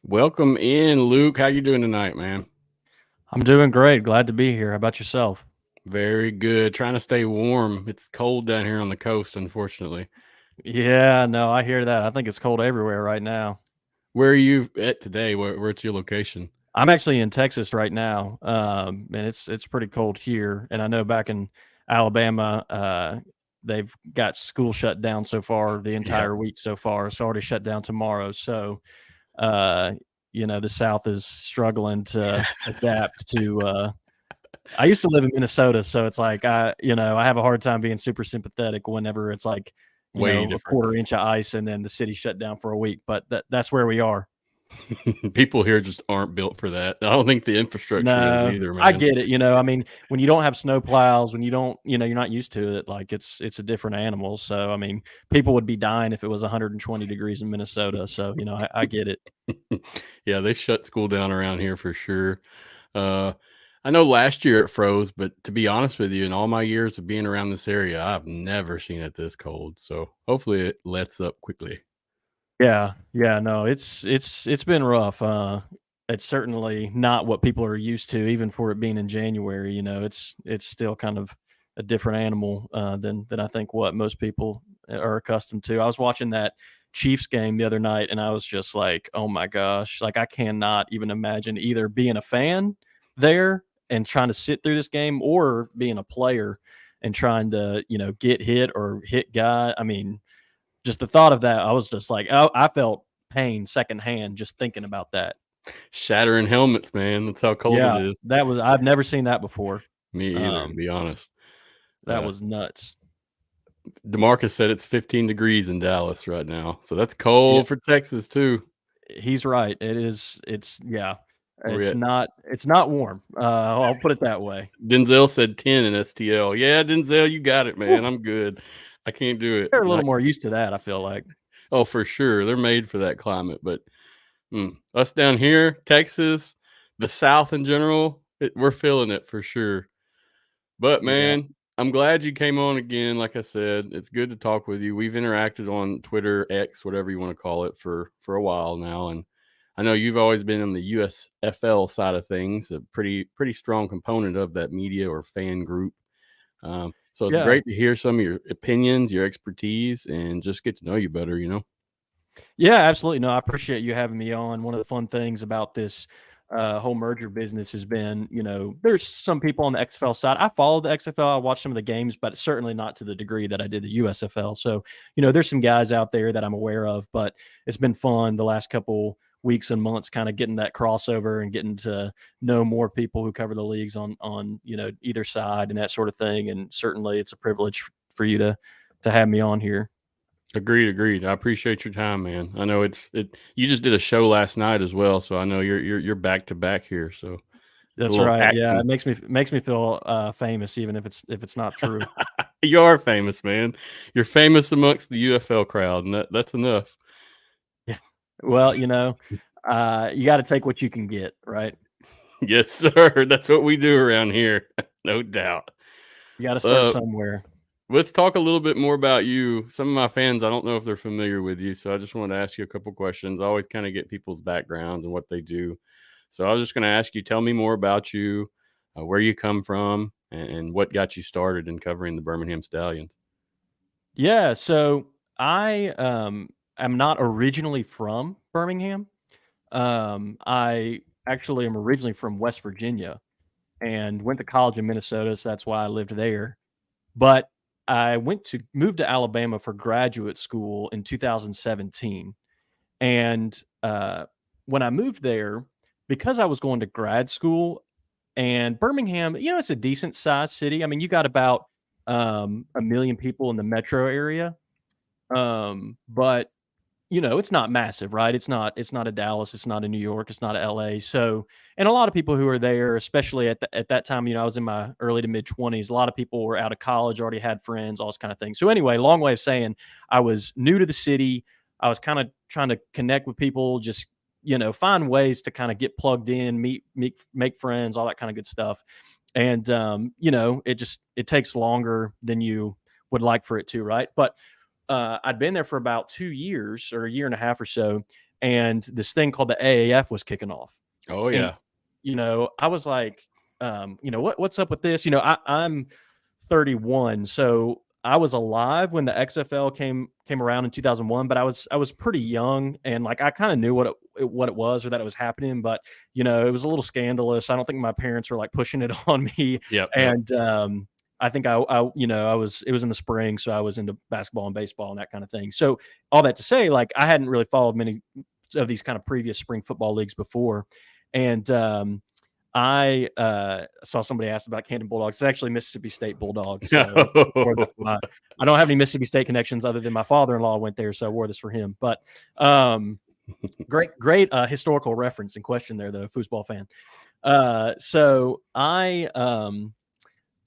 Welcome in, Luke. How you doing tonight, man? I'm doing great. Glad to be here. How about yourself? Very good. Trying to stay warm. It's cold down here on the coast, unfortunately. Yeah, no, I hear that. I think it's cold everywhere right now. Where are you at today? Where's your location? I'm actually in Texas right now, and it's pretty cold here. And I know back in Alabama, they've got school shut down so far the entire week so far. It's already shut down tomorrow. So, the South is struggling to adapt to. I used to live in Minnesota, so it's like I have a hard time being super sympathetic whenever it's like a quarter inch of ice and then the city shut down for a week. But that's where we are. People here just aren't built for that. I don't think the infrastructure is either, man. I get it. I mean, when you don't have snow plows, when you don't, you're not used to it, like it's a different animal. So, I mean, people would be dying if it was 120 degrees in Minnesota. So, I get it. Yeah, they shut school down around here for sure. I know last year it froze, but to be honest with you, in all my years of being around this area, I've never seen it this cold. So hopefully it lets up quickly. Yeah, no, it's been rough. It's certainly not what people are used to, even for it being in January. It's still kind of a different animal than I think what most people are accustomed to. I was watching that Chiefs game the other night, and I was just like, oh my gosh, like I cannot even imagine either being a fan there and trying to sit through this game or being a player and trying to, get hit or hit guy. I mean, just the thought of that, I was just like, oh, I felt pain secondhand just thinking about that. Shattering helmets, man. That's how cold it is. I've never seen that before. Me either, to be honest. That was nuts. DeMarcus said it's 15 degrees in Dallas right now. So that's cold for Texas too. He's right. It is. It's not warm. I'll put it that way. Denzel said 10 in STL. Yeah, Denzel, you got it, man. I'm good. I can't do it. They're a little more used to that, I feel like. Oh, for sure. They're made for that climate. But us down here, Texas, the South in general, we're feeling it for sure. But, man, I'm glad you came on again. Like I said, it's good to talk with you. We've interacted on Twitter, X, whatever you want to call it, for a while now. And I know you've always been on the USFL side of things, a pretty strong component of that media or fan group. So it's great to hear some of your opinions, your expertise, and just get to know you better, Yeah, absolutely. No, I appreciate you having me on. One of the fun things about this whole merger business has been, there's some people on the XFL side. I follow the XFL. I watch some of the games, but certainly not to the degree that I did the USFL. So, there's some guys out there that I'm aware of, but it's been fun the last couple weeks and months kind of getting that crossover and getting to know more people who cover the leagues on either side and that sort of thing. And certainly it's a privilege for you to have me on here. Agreed. I appreciate your time, man. I know you just did a show last night as well, so I know you're back to back here. So that's right. Action. Yeah, it makes me feel famous, even if it's not true. You are famous, man. You're famous amongst the UFL crowd, and that's enough. Yeah. Well, you got to take what you can get, right? Yes, sir. That's what we do around here. No doubt. You got to start somewhere. Let's talk a little bit more about you. Some of my fans, I don't know if they're familiar with you, so I just wanted to ask you a couple questions. I always kind of get people's backgrounds and what they do. So I was just going to ask you, tell me more about you, where you come from, and what got you started in covering the Birmingham Stallions. Yeah, so I am not originally from Birmingham. I actually am originally from West Virginia and went to college in Minnesota, so that's why I lived there. But I moved to Alabama for graduate school in 2017. And when I moved there, because I was going to grad school, and Birmingham, it's a decent sized city. I mean, you got about 1 million people in the metro area, but it's not massive, right? It's not a Dallas, it's not a New York, it's not a LA. So, and a lot of people who are there, especially at that time, I was in my early to mid 20s. A lot of people were out of college, already had friends, all this kind of thing. So anyway, long way of saying I was new to the city. I was kind of trying to connect with people, just find ways to kind of get plugged in, meet, make friends, all that kind of good stuff. And it takes longer than you would like for it to, right? But I'd been there for about 2 years or a year and a half or so, and this thing called the AAF was kicking off. Oh, And, yeah. I was like, what's up with this? I'm 31, so I was alive when the XFL came around in 2001, but I was pretty young, and like I kind of knew what it was, or that it was happening, but it was a little scandalous. I don't think my parents were like pushing it on me. Yep. And I think it was in the spring, so I was into basketball and baseball and that kind of thing. So all that to say, like I hadn't really followed many of these kind of previous spring football leagues before. And I saw somebody asked about Canton Bulldogs. It's actually Mississippi State Bulldogs. So I don't have any Mississippi State connections other than my father-in-law went there, so I wore this for him. But great historical reference and question there, though, foosball fan. So I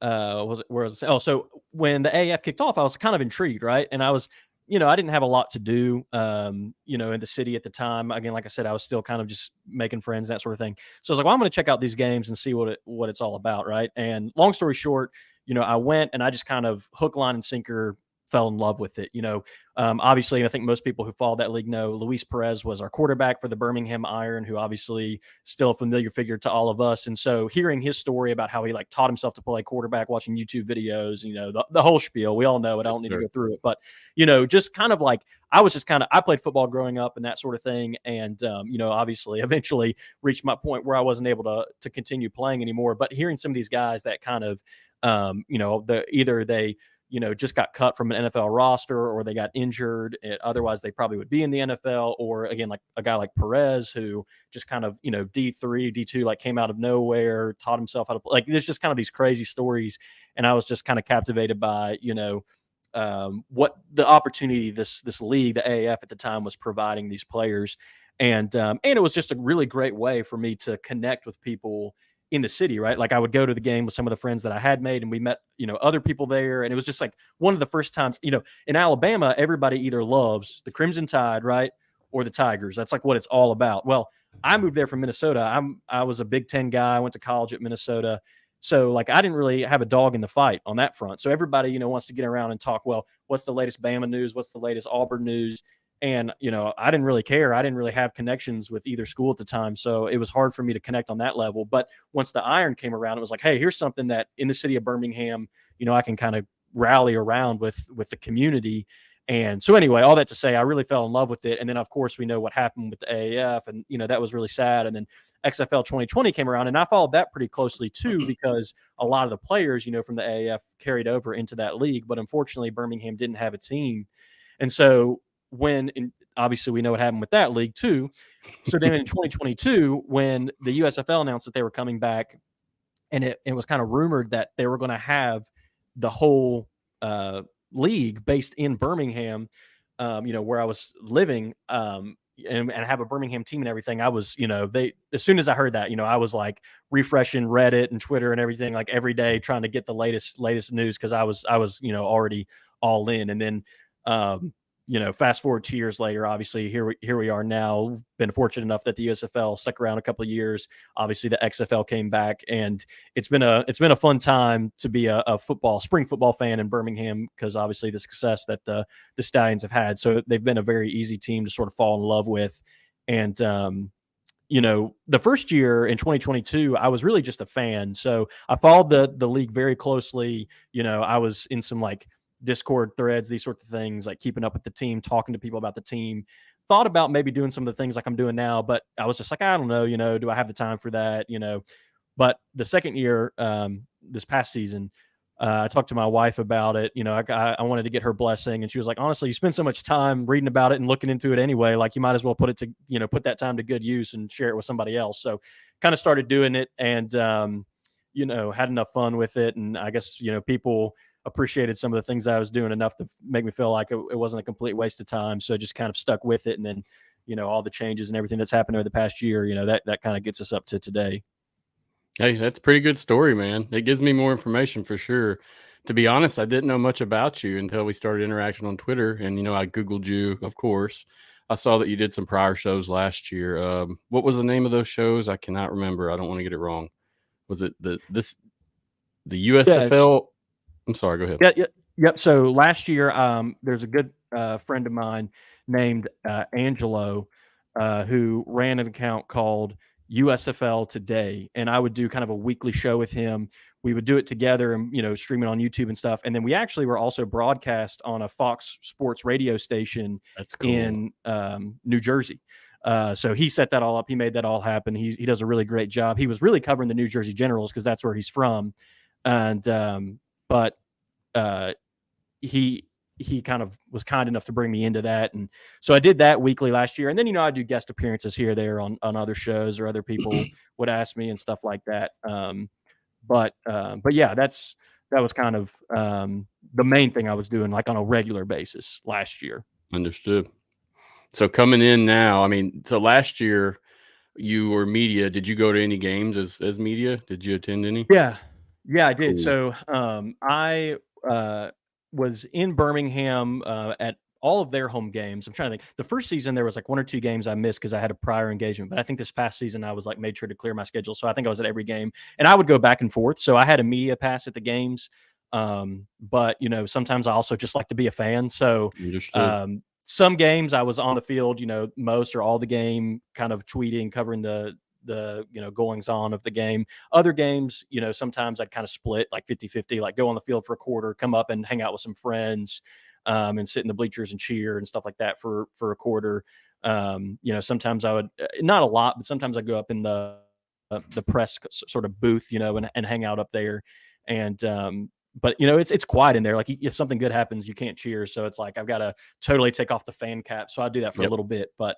so when the AAF kicked off, I was kind of intrigued, right? And I was, I didn't have a lot to do, in the city at the time. Again, like I said, I was still kind of just making friends, that sort of thing. So I was like, well, I'm going to check out these games and see what it's all about, right? And long story short, I went and I just kind of hook, line, and sinker fell in love with it. Obviously, I think most people who follow that league know Luis Perez was our quarterback for the Birmingham Iron, who obviously still a familiar figure to all of us. And so hearing his story about how he like taught himself to play quarterback, watching YouTube videos, the whole spiel, we all know it. I don't need to go through it, but just kind of like, I played football growing up and that sort of thing. And, obviously eventually reached my point where I wasn't able to continue playing anymore, but hearing some of these guys that kind of, either they, just got cut from an NFL roster or they got injured. Otherwise, they probably would be in the NFL. Or again, like a guy like Perez, who just kind of, D3, D2, like came out of nowhere, taught himself how to play. Like there's just kind of these crazy stories. And I was just kind of captivated by, what the opportunity this league, the AAF at the time, was providing these players. And it was just a really great way for me to connect with people in the city, right? Like I would go to the game with some of the friends that I had made, and we met, other people there. And it was just like one of the first times, in Alabama, everybody either loves the Crimson Tide, right? Or the Tigers. That's like what it's all about. Well, I moved there from Minnesota. I was a Big Ten guy. I went to college at Minnesota. So like I didn't really have a dog in the fight on that front. So everybody, wants to get around and talk, well, what's the latest Bama news? What's the latest Auburn news? And, I didn't really care. I didn't really have connections with either school at the time. So it was hard for me to connect on that level. But once the Iron came around, it was like, hey, here's something that in the city of Birmingham, I can kind of rally around with the community. And so anyway, all that to say, I really fell in love with it. And then, of course, we know what happened with the AAF. And, that was really sad. And then XFL 2020 came around. And I followed that pretty closely, too, because a lot of the players, from the AAF carried over into that league. But unfortunately, Birmingham didn't have a team. And so obviously we know what happened with that league too. So then in 2022, when the USFL announced that they were coming back, and it was kind of rumored that they were going to have the whole league based in Birmingham, where I was living, and have a Birmingham team and everything. I was, as soon as I heard that, I was like refreshing Reddit and Twitter and everything, like every day trying to get the latest news. Cause I was, already all in. And then, fast forward 2 years later, obviously here we are now. Been fortunate enough that the USFL stuck around a couple of years. Obviously the XFL came back, and it's been a fun time to be a spring football fan in Birmingham, because obviously the success that the Stallions have had. So they've been a very easy team to sort of fall in love with. And, the first year in 2022, I was really just a fan. So I followed the league very closely. I was in some like Discord threads, these sorts of things, like keeping up with the team, talking to people about the team. Thought about maybe doing some of the things like I'm doing now, but I was just like, I don't know, do I have the time for that? But the second year, this past season, I talked to my wife about it. I wanted to get her blessing, and she was like, honestly, you spend so much time reading about it and looking into it anyway. Like, you might as well put that time to good use and share it with somebody else. So kind of started doing it and, had enough fun with it. And I guess, people appreciated some of the things that I was doing enough to make me feel like it wasn't a complete waste of time. So just kind of stuck with it. And then, all the changes and everything that's happened over the past year, that kind of gets us up to today. Hey, that's a pretty good story, man. It gives me more information for sure. To be honest, I didn't know much about you until we started interacting on Twitter. And, I Googled you, of course. I saw that you did some prior shows last year. What was the name of those shows? I cannot remember. I don't want to get it wrong. Was it the USFL? I'm sorry, go ahead. Yep. So last year, there's a good friend of mine named Angelo who ran an account called USFL Today, and I would do kind of a weekly show with him. We would do it together and stream it on YouTube and stuff. And then we actually were also broadcast on a Fox Sports radio station That's cool. in New Jersey. So he set that all up. He made that all happen. He does a really great job. He was really covering the New Jersey Generals because that's where he's from, and but he kind of was kind enough to bring me into that. And so I did that weekly last year. And then, I do guest appearances here or there on other shows, or other people would ask me and stuff like that. But yeah, that was kind of the main thing I was doing like on a regular basis last year. Understood. So coming in now, so last year you were media. Did you go to any games as media? Did you attend any? Yeah, I did. Cool. So I was in Birmingham at all of their home games. I'm trying to think. The first season there was like one or two games I missed because I had a prior engagement. But I think this past season I was like made sure to clear my schedule. So I think I was at every game, and I would go back and forth. So I had a media pass at the games. But sometimes I also just like to be a fan. So some games I was on the field, most or all the game, kind of tweeting, covering the goings on of the game. Other games, sometimes I'd kind of split like 50-50, like go on the field for a quarter, come up and hang out with some friends, and sit in the bleachers and cheer and stuff like that for a quarter. Sometimes I would, not a lot, but sometimes I'd go up in the press sort of booth, and hang out up there. And but it's quiet in there. Like if something good happens, you can't cheer. So it's like I've got to totally take off the fan cap. So I do that for a little bit, but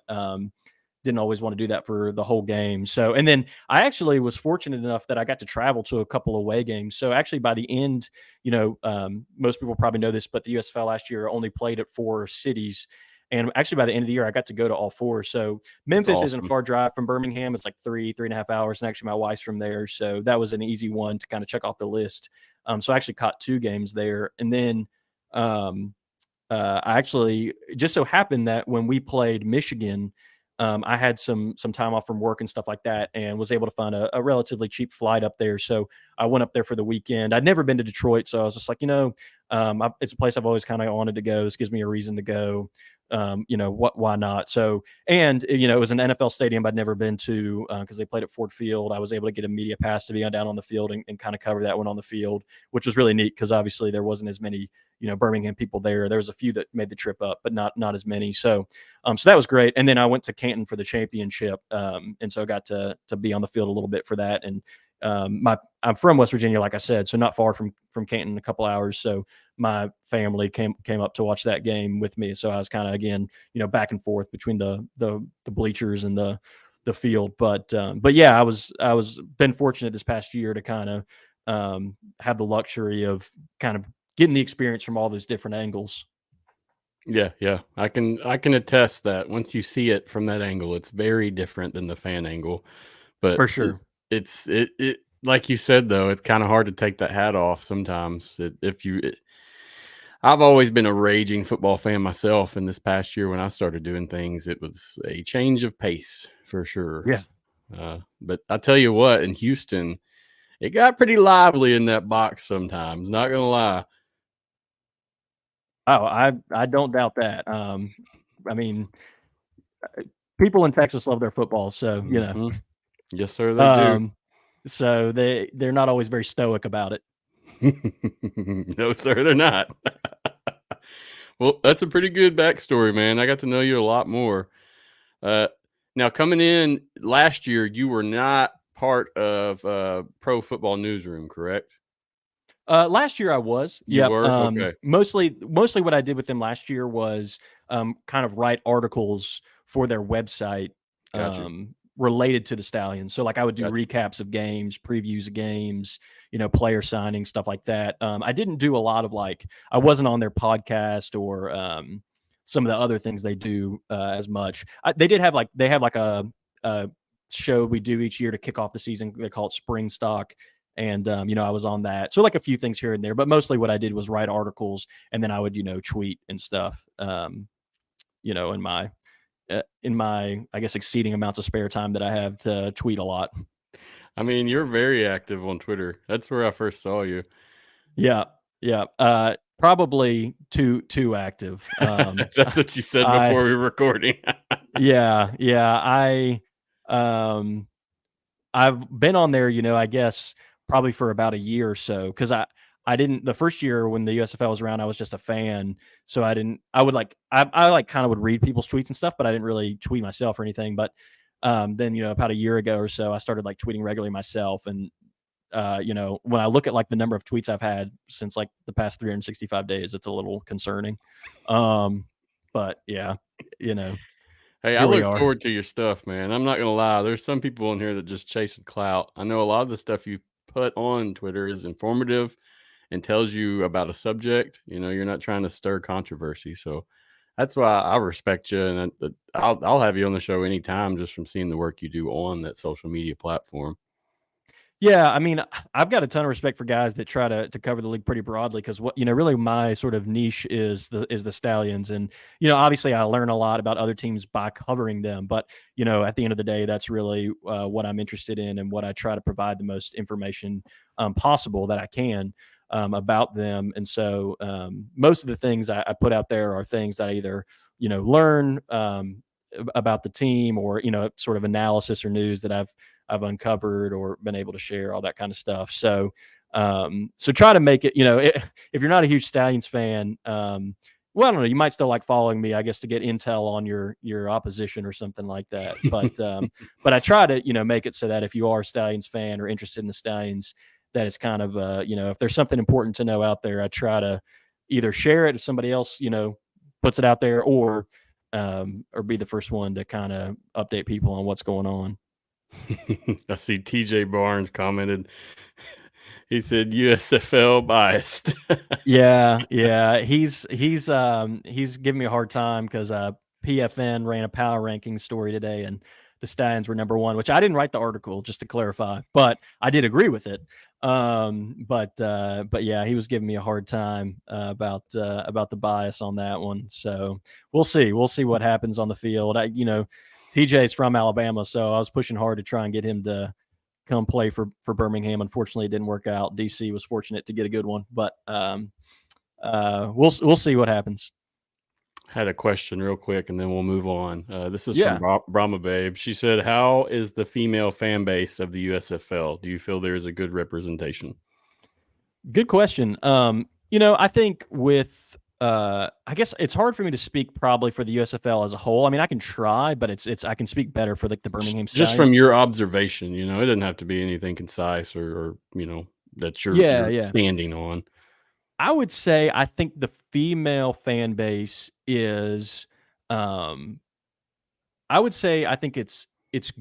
didn't always want to do that for the whole game. So, and then I actually was fortunate enough that I got to travel to a couple away games. So actually by the end, most people probably know this, but the USFL last year only played at 4 cities. And actually by the end of the year, I got to go to all 4. So Memphis isn't a far drive from Birmingham. It's like 3.5 hours. And actually my wife's from there. So that was an easy one to kind of check off the list. So I actually caught 2 games there. And then I actually just so happened that when we played Michigan, I had some time off from work and stuff like that, and was able to find a relatively cheap flight up there. So I went up there for the weekend. I'd never been to Detroit, so I was just like, it's a place I've always kind of wanted to go. This gives me a reason to go. Why not? So, and it was an NFL stadium I'd never been to because they played at Ford Field. I was able to get a media pass to be down on the field and kind of cover that one on the field, which was really neat because obviously there wasn't as many Birmingham people there. There was a few that made the trip up, but not as many. So so that was great. And then I went to Canton for the championship, and so I got to be on the field a little bit for that. And I'm from West Virginia, like I said, so not far from Canton, a couple hours. So my family came up to watch that game with me. So I was kind of, again, back and forth between the bleachers and the field. But yeah, I was been fortunate this past year to kind of have the luxury of kind of getting the experience from all those different angles. Yeah. I can attest that once you see it from that angle, it's very different than the fan angle. But for sure, it's like you said, though, it's kind of hard to take that hat off sometimes. I've always been a raging football fan myself, and this past year when I started doing things, it was a change of pace for sure. Yeah. But I tell you what, in Houston, it got pretty lively in that box sometimes. Not gonna lie. Oh, I don't doubt that. I mean, people in Texas love their football, so you know. Mhm. Yes, sir, they do. So they're not always very stoic about it. No, sir, they're not. Well, that's a pretty good backstory, man. I got to know you a lot more. Now, coming in last year, you were not part of Pro Football Newsroom, correct? Last year I was. You Yep. were? Okay. Mostly what I did with them last year was kind of write articles for their website Gotcha. related to the Stallions. So like I would do Gotcha. recaps of games, previews of games, player signings, stuff like that. I didn't do a lot of I wasn't on their podcast or some of the other things they do as much. They have a show we do each year to kick off the season. They call it Spring Stock. And, I was on that. So like a few things here and there, but mostly what I did was write articles and then I would, tweet and stuff, in my, I guess, exceeding amounts of spare time that I have to tweet a lot. I mean, you're very active on Twitter. That's where I first saw you. Yeah. Yeah. Probably too active. That's what you said before we were recording. Yeah. I've been on there, I guess probably for about a year or so. Cause I didn't, the first year when the USFL was around, I was just a fan. So I would I kind of would read people's tweets and stuff, but I didn't really tweet myself or anything. But then, about a year ago or so, I started tweeting regularly myself. And, when I look at the number of tweets I've had since the past 365 days, it's a little concerning. But yeah, Hey, I look forward to your stuff, man. I'm not going to lie. There's some people in here that just chasing clout. I know a lot of the stuff you put on Twitter is informative and tells you about a subject. You're not trying to stir controversy. So that's why I respect you. And I'll have you on the show anytime just from seeing the work you do on that social media platform. Yeah, I mean, I've got a ton of respect for guys that try to cover the league pretty broadly because what really my sort of niche is the Stallions, and obviously I learn a lot about other teams by covering them, but at the end of the day, that's really what I'm interested in and what I try to provide the most information possible that I can about them, and so most of the things I put out there are things that I either learn about the team or sort of analysis or news that I've uncovered or been able to share, all that kind of stuff. So try to make it, if you're not a huge Stallions fan, well, I don't know, you might still like following me, I guess, to get intel on your opposition or something like that. But I try to, make it so that if you are a Stallions fan or interested in the Stallions, that it's kind of, if there's something important to know out there, I try to either share it if somebody else, puts it out there or be the first one to kind of update people on what's going on. I see TJ Barnes commented. He said USFL biased. Yeah. He's giving me a hard time because PFN ran a power ranking story today, and the Stallions were number one, which I didn't write the article, just to clarify, but I did agree with it. But yeah, he was giving me a hard time about the bias on that one. So we'll see what happens on the field. TJ's from Alabama, so I was pushing hard to try and get him to come play for Birmingham. Unfortunately, it didn't work out. DC was fortunate to get a good one, but we'll see what happens. Had a question real quick, and then we'll move on. This is from Brahma Babe. She said, "How is the female fan base of the USFL? Do you feel there is a good representation?" Good question. I think with I guess it's hard for me to speak probably for the USFL as a whole. I mean, I can try, but I can speak better for the Birmingham Stallions. Just from your observation, it doesn't have to be anything concise or that you're standing on. I would say I think the female fan base is I would say I think it's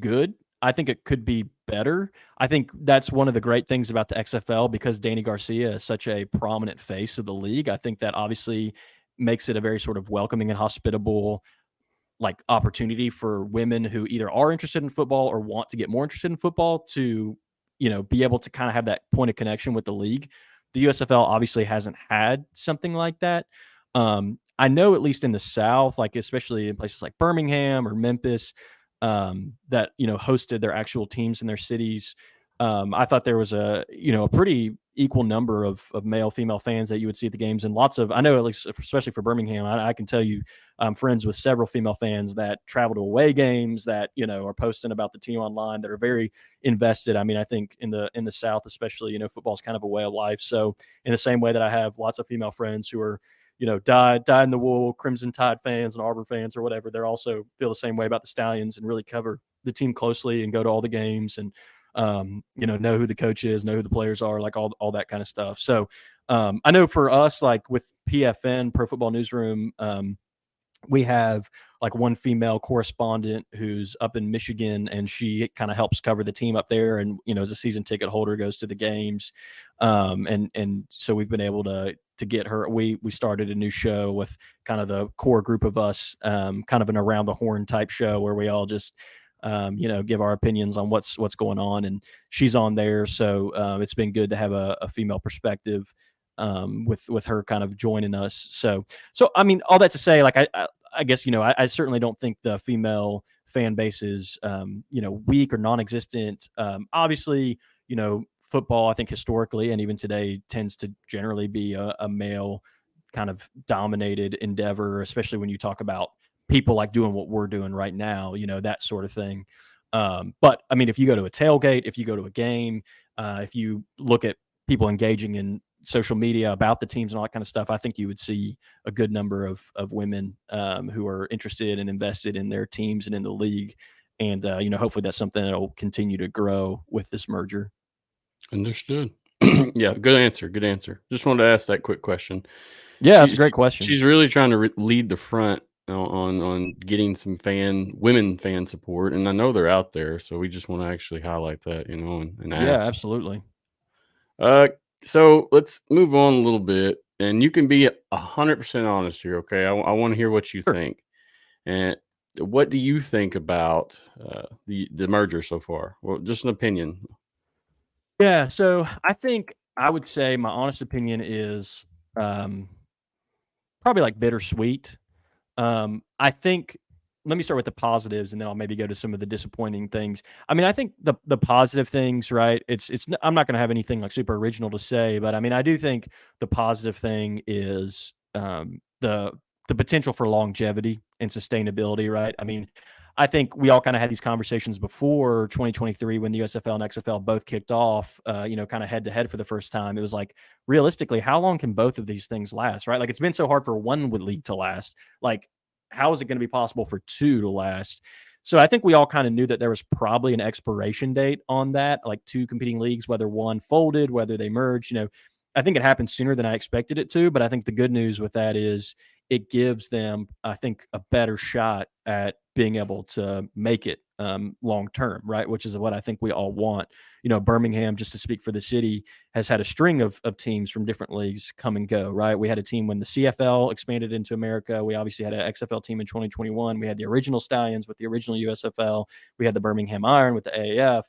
good. I think it could be better. I think that's one of the great things about the XFL because Danny Garcia is such a prominent face of the league. I think that obviously makes it a very sort of welcoming and hospitable opportunity for women who either are interested in football or want to get more interested in football to, be able to kind of have that point of connection with the league. The USFL obviously hasn't had something like that. I know at least in the South, especially in places like Birmingham or Memphis, that hosted their actual teams in their cities. I thought there was a pretty equal number of male female fans that you would see at the games, and lots of, I know at least especially for Birmingham, I can tell you I'm friends with several female fans that travel to away games, that, you know, are posting about the team online, that are very invested. I mean, I think in the South, especially, you know, football is kind of a way of life. So in the same way that I have lots of female friends who are, you know, dyed in the wool Crimson Tide fans and Auburn fans or whatever, they're also feel the same way about the Stallions and really cover the team closely and go to all the games and, you know who the coach is, know who the players are, like all that kind of stuff. So I know for us, like with PFN, Pro Football Newsroom, we have like one female correspondent who's up in Michigan, and she kind of helps cover the team up there. And, you know, as a season ticket holder, goes to the games. And so we've been able to get her. We started a new show with kind of the core group of us, kind of an around the horn type show where we all just, you know, give our opinions on what's going on. And she's on there. So it's been good to have a female perspective with her kind of joining us. So I mean, all that to say, like, I guess, you know, I certainly don't think the female fan base is, you know, weak or non-existent. Obviously, you know, football, I think historically and even today tends to generally be a male kind of dominated endeavor, especially when you talk about people like doing what we're doing right now, you know, that sort of thing. But I mean, if you go to a tailgate, if you go to a game, if you look at people engaging in social media about the teams and all that kind of stuff, I think you would see a good number of women who are interested and invested in their teams and in the league. And, you know, hopefully that's something that will continue to grow with this merger. Understood. Yeah, good answer. Good answer. Just wanted to ask that quick question. Yeah, that's a great question. She's really trying to lead the front on getting some women fan support, and I know they're out there, so we just want to actually highlight that, you know, and ask. Yeah, absolutely. So let's move on a little bit, and you can be 100% honest here, okay? I want to hear what you think. And what do you think about the merger so far? Well, just an opinion. Yeah, so I think I would say my honest opinion is probably like bittersweet. I think, let me start with the positives, and then I'll maybe go to some of the disappointing things. I mean, I think the positive things, right? I'm not going to have anything like super original to say, but I mean, I do think the positive thing is the potential for longevity and sustainability, right? I mean, I think we all kind of had these conversations before 2023 when the USFL and XFL both kicked off, you know, kind of head to head for the first time. It was like, realistically, how long can both of these things last, right? Like, it's been so hard for one league to last. Like, how is it going to be possible for two to last? So I think we all kind of knew that there was probably an expiration date on that, like two competing leagues, whether one folded, whether they merged. You know, I think it happened sooner than I expected it to, but I think the good news with that is it gives them, I think, a better shot at being able to make it long term, right? Which is what I think we all want. You know, Birmingham, just to speak for the city, has had a string of teams from different leagues come and go, right? We had a team when the CFL expanded into America. We obviously had an XFL team in 2021. We had the original Stallions with the original USFL. We had the Birmingham Iron with the AAF.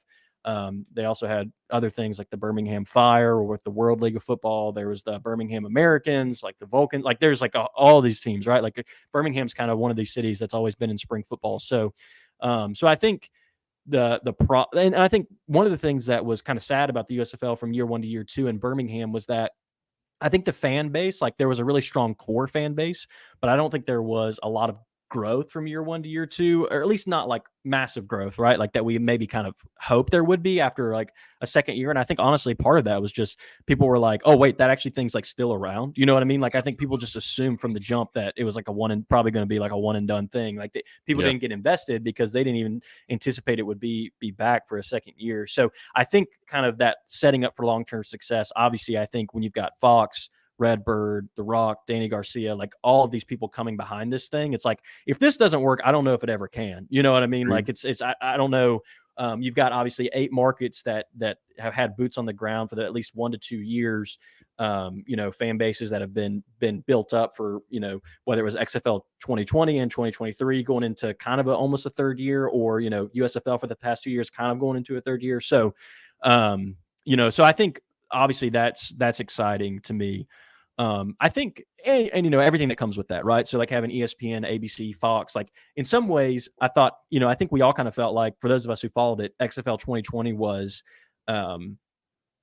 They also had other things like the Birmingham Fire or with the World League of Football. There was the Birmingham Americans, like the Vulcan, like there's like all these teams, right? Like Birmingham's kind of one of these cities that's always been in spring football. So I think and I think one of the things that was kind of sad about the USFL from year one to year two in Birmingham was that I think the fan base, like there was a really strong core fan base, but I don't think there was a lot of growth from year one to year two, or at least not like massive growth, right? Like that we maybe kind of hoped there would be after like a second year. And I think honestly, part of that was just people were like, oh, wait, that actually thing's like still around. You know what I mean? Like I think people just assumed from the jump that it was like probably going to be like a one and done thing. Like people didn't get invested because they didn't even anticipate it would be back for a second year. So I think kind of that setting up for long-term success. Obviously, I think when you've got Fox, Redbird, The Rock, Danny Garcia, like all of these people coming behind this thing, it's like, if this doesn't work, I don't know if it ever can. You know what I mean? Like I don't know. You've got obviously 8 markets that have had boots on the ground for at least 1 to 2 years. You know, fan bases that have been built up for, you know, whether it was XFL 2020 and 2023 going into kind of almost a third year, or, you know, USFL for the past 2 years kind of going into a third year. So, you know, so I think obviously that's exciting to me. I think, and you know, everything that comes with that, right? So like having ESPN, ABC, Fox, like in some ways I thought, you know, I think we all kind of felt like, for those of us who followed it, XFL 2020 was,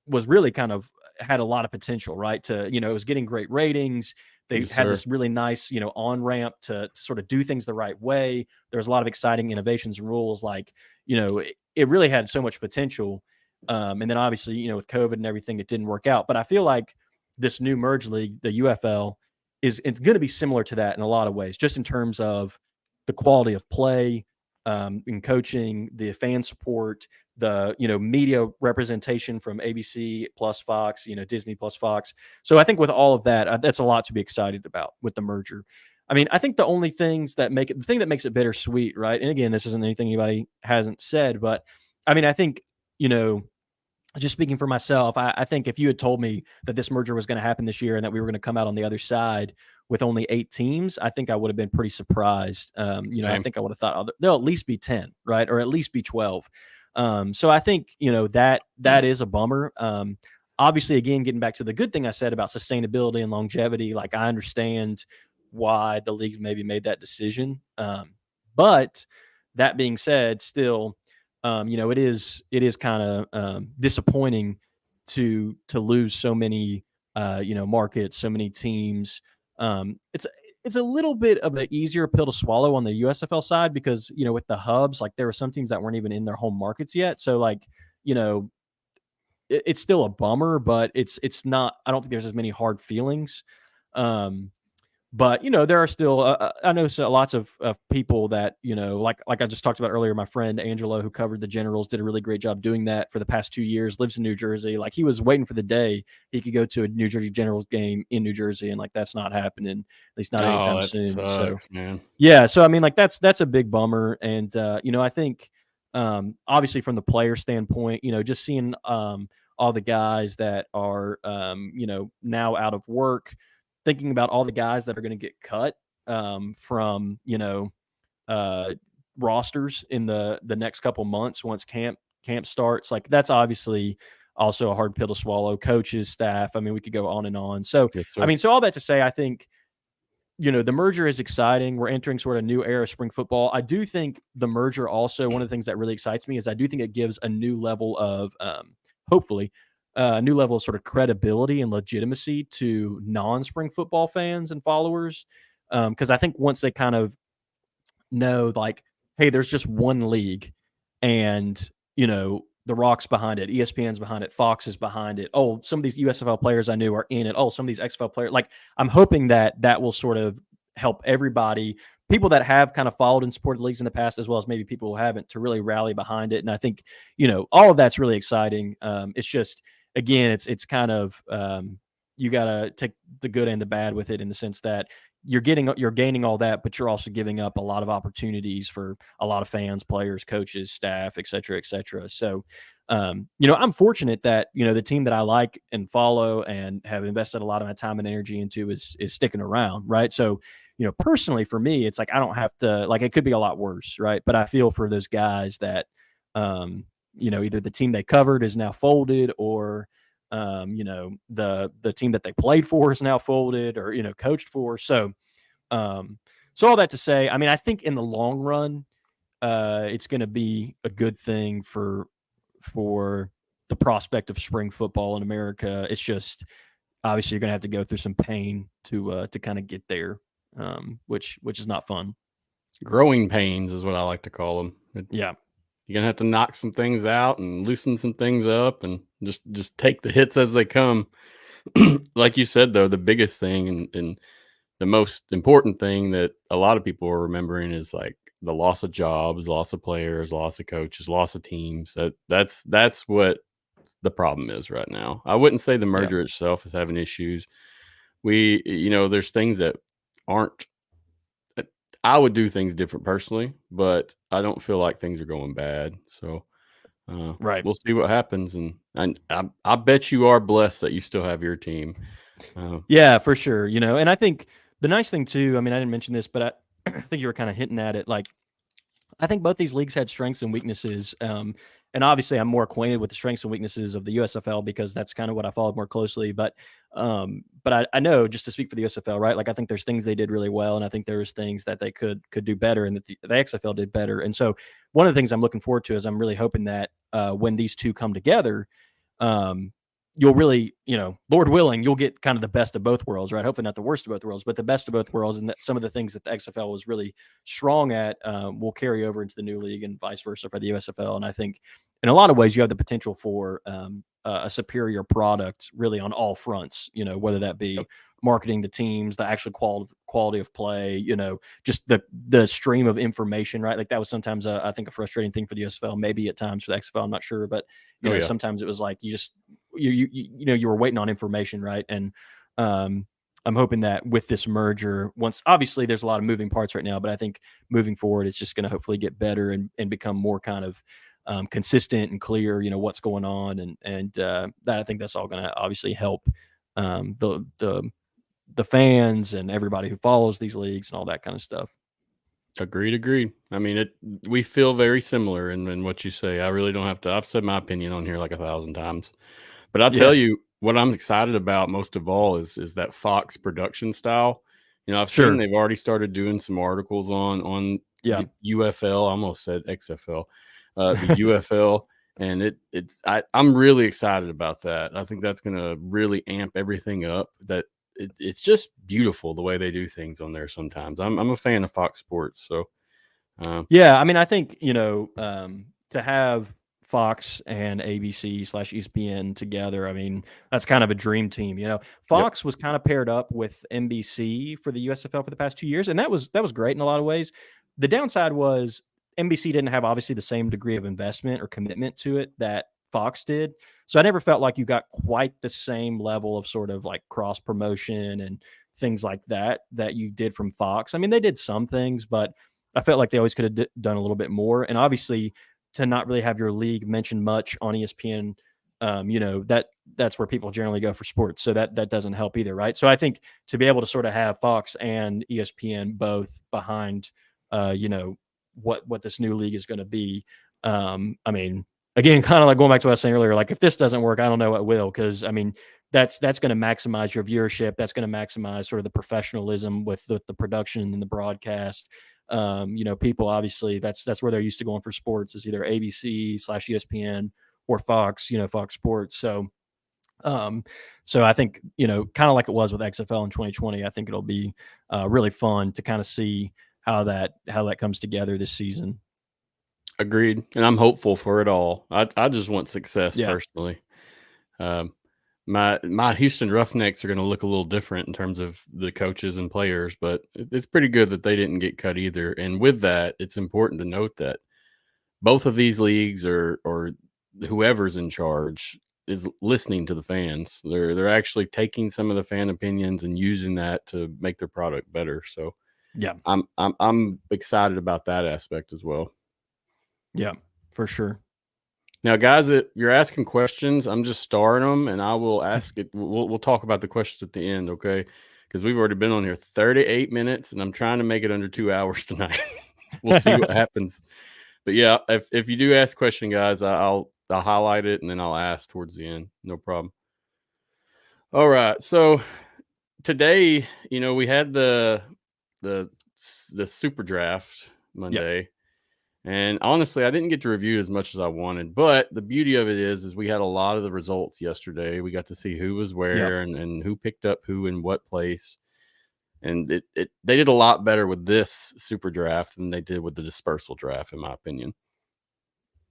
was really kind of had a lot of potential, right? To, it was getting great ratings. They Yes, had sir. this really nice, on ramp to sort of do things the right way. There was a lot of exciting innovations and rules. Like, it really had so much potential. And then obviously, with COVID and everything, it didn't work out. But I feel like this new merge league, the UFL, it's going to be similar to that in a lot of ways, just in terms of the quality of play, in coaching, the fan support, the media representation from ABC plus Fox, Disney plus Fox. So I think with all of that, that's a lot to be excited about with the merger. I mean, I think the only things that make it, the thing that makes it bittersweet, right? And again, this isn't anything anybody hasn't said, but I mean, I think, just speaking for myself, I think if you had told me that this merger was going to happen this year and that we were going to come out on the other side with only 8 teams, I think I would have been pretty surprised. I think I would have thought, oh, there'll at least be 10, right? Or at least be 12. So I think, that is a bummer. Obviously, again, getting back to the good thing I said about sustainability and longevity, like I understand why the leagues maybe made that decision. But that being said, still, it is kind of disappointing to lose so many, markets, so many teams. It's a little bit of an easier pill to swallow on the USFL side because, with the hubs, like there were some teams that weren't even in their home markets yet. So like, it's still a bummer, but it's not, I don't think there's as many hard feelings. But there are still I know lots of people that like I just talked about earlier. My friend Angelo, who covered the Generals, did a really great job doing that for the past 2 years. Lives in New Jersey. Like he was waiting for the day he could go to a New Jersey Generals game in New Jersey, and like that's not happening, at least not anytime That soon. sucks, man. Yeah, so I mean, like that's a big bummer, and I think obviously from the player standpoint, just seeing all the guys that are now out of work, thinking about all the guys that are going to get cut from rosters in the next couple months once camp starts, like that's obviously also a hard pill to swallow. Coaches, staff, I mean, we could go on and on. So Yes, I sir. mean, so all that to say, I think the merger is exciting. We're entering sort of a new era of spring football. I do think the merger also, one of the things that really excites me is I do think it gives a new level of, hopefully, a new level of sort of credibility and legitimacy to non-spring football fans and followers. Because I think once they kind of know, like, hey, there's just one league and, the Rock's behind it, ESPN's behind it, Fox is behind it. Oh, some of these USFL players I knew are in it. Oh, some of these XFL players. Like, I'm hoping that will sort of help everybody, people that have kind of followed and supported leagues in the past, as well as maybe people who haven't, to really rally behind it. And I think, all of that's really exciting. It's just, again, it's kind of, you got to take the good and the bad with it, in the sense that you're gaining all that, but you're also giving up a lot of opportunities for a lot of fans, players, coaches, staff, et cetera, et cetera. So, I'm fortunate that, the team that I like and follow and have invested a lot of my time and energy into is sticking around. Right. So, personally for me, it's like, I don't have to, like, it could be a lot worse. Right. But I feel for those guys that, either the team they covered is now folded, or, the team that they played for is now folded, or, coached for. So all that to say, I mean, I think in the long run, it's going to be a good thing for the prospect of spring football in America. It's just, obviously, you're going to have to go through some pain to kind of get there, which is not fun. Growing pains is what I like to call them. Yeah. You're gonna have to knock some things out and loosen some things up, and just take the hits as they come. Like you said, though, the biggest thing and the most important thing that a lot of people are remembering is like the loss of jobs, loss of players, loss of coaches, loss of teams. That's what the problem is right now. I wouldn't say the merger itself is having issues. There's things that aren't. I would do things different personally, but I don't feel like things are going bad. So Right. we'll see what happens, and I bet you are blessed that you still have your team. Yeah, for sure. And I think the nice thing too, I mean, I didn't mention this, but I think you were kind of hinting at it. Like, I think both these leagues had strengths and weaknesses. And obviously, I'm more acquainted with the strengths and weaknesses of the USFL because that's kind of what I followed more closely. But I know, just to speak for the USFL, right? Like, I think there's things they did really well, and I think there's things that they could do better, and that the XFL did better. And so, one of the things I'm looking forward to is I'm really hoping that when these two come together, you'll really, Lord willing, you'll get kind of the best of both worlds, right? Hopefully not the worst of both worlds, but the best of both worlds. And that some of the things that the XFL was really strong at will carry over into the new league and vice versa for the USFL. And I think in a lot of ways, you have the potential for a superior product really on all fronts, whether that be marketing the teams, the actual quality of play, just the stream of information, right? Like that was sometimes I think a frustrating thing for the USFL, maybe at times for the XFL, I'm not sure, but sometimes it was like you were waiting on information, right? And I'm hoping that with this merger, once obviously there's a lot of moving parts right now, but I think moving forward, it's just going to hopefully get better and become more kind of consistent and clear, what's going on, and that I think that's all going to obviously help the fans and everybody who follows these leagues and all that kind of stuff. Agreed. I mean, we feel very similar in what you say. I really don't have to. I've said my opinion on here like 1,000 times, but I'll tell you what I'm excited about most of all is that Fox production style. I've seen they've already started doing some articles on the UFL. I almost said XFL, the UFL, and I'm really excited about that. I think that's going to really amp everything up. It's just beautiful the way they do things on there sometimes. I'm a fan of Fox Sports. So, I mean, I think, to have Fox and ABC/ESPN together, I mean, that's kind of a dream team. Fox was kind of paired up with NBC for the USFL for the past 2 years, and that was great in a lot of ways. The downside was NBC didn't have obviously the same degree of investment or commitment to it that Fox did. So I never felt like you got quite the same level of sort of like cross promotion and things like that you did from Fox. I mean, they did some things, but I felt like they always could have done a little bit more. And obviously, to not really have your league mentioned much on ESPN, that's where people generally go for sports. So that doesn't help either, right? So I think to be able to sort of have Fox and ESPN both behind, what this new league is going to be. I mean, again, kind of like going back to what I was saying earlier, like if this doesn't work, I don't know what will, because I mean, that's going to maximize your viewership. That's going to maximize sort of the professionalism with the production and the broadcast. People obviously that's where they're used to going for sports is either ABC/ESPN or Fox, Fox Sports. So I think, kind of like it was with XFL in 2020, I think it'll be really fun to kind of see how that comes together this season. Agreed. And I'm hopeful for it all. I just want success personally. My Houston Roughnecks are going to look a little different in terms of the coaches and players, but it's pretty good that they didn't get cut either. And with that, it's important to note that both of these leagues or whoever's in charge is listening to the fans. They're actually taking some of the fan opinions and using that to make their product better. So I'm excited about that aspect as well. Yeah, for sure. Now, guys, if you're asking questions, I'm just starring them, and I will ask it. We'll talk about the questions at the end, okay? Because we've already been on here 38 minutes, and I'm trying to make it under 2 hours tonight. We'll see what happens. But yeah, if you do ask a question, guys, I'll highlight it and then I'll ask towards the end. No problem. All right. So today, we had the super draft Monday. Yep. And honestly, I didn't get to review as much as I wanted, but the beauty of it is we had a lot of the results yesterday. We got to see who was where and who picked up who in what place. And they did a lot better with this super draft than they did with the dispersal draft, in my opinion.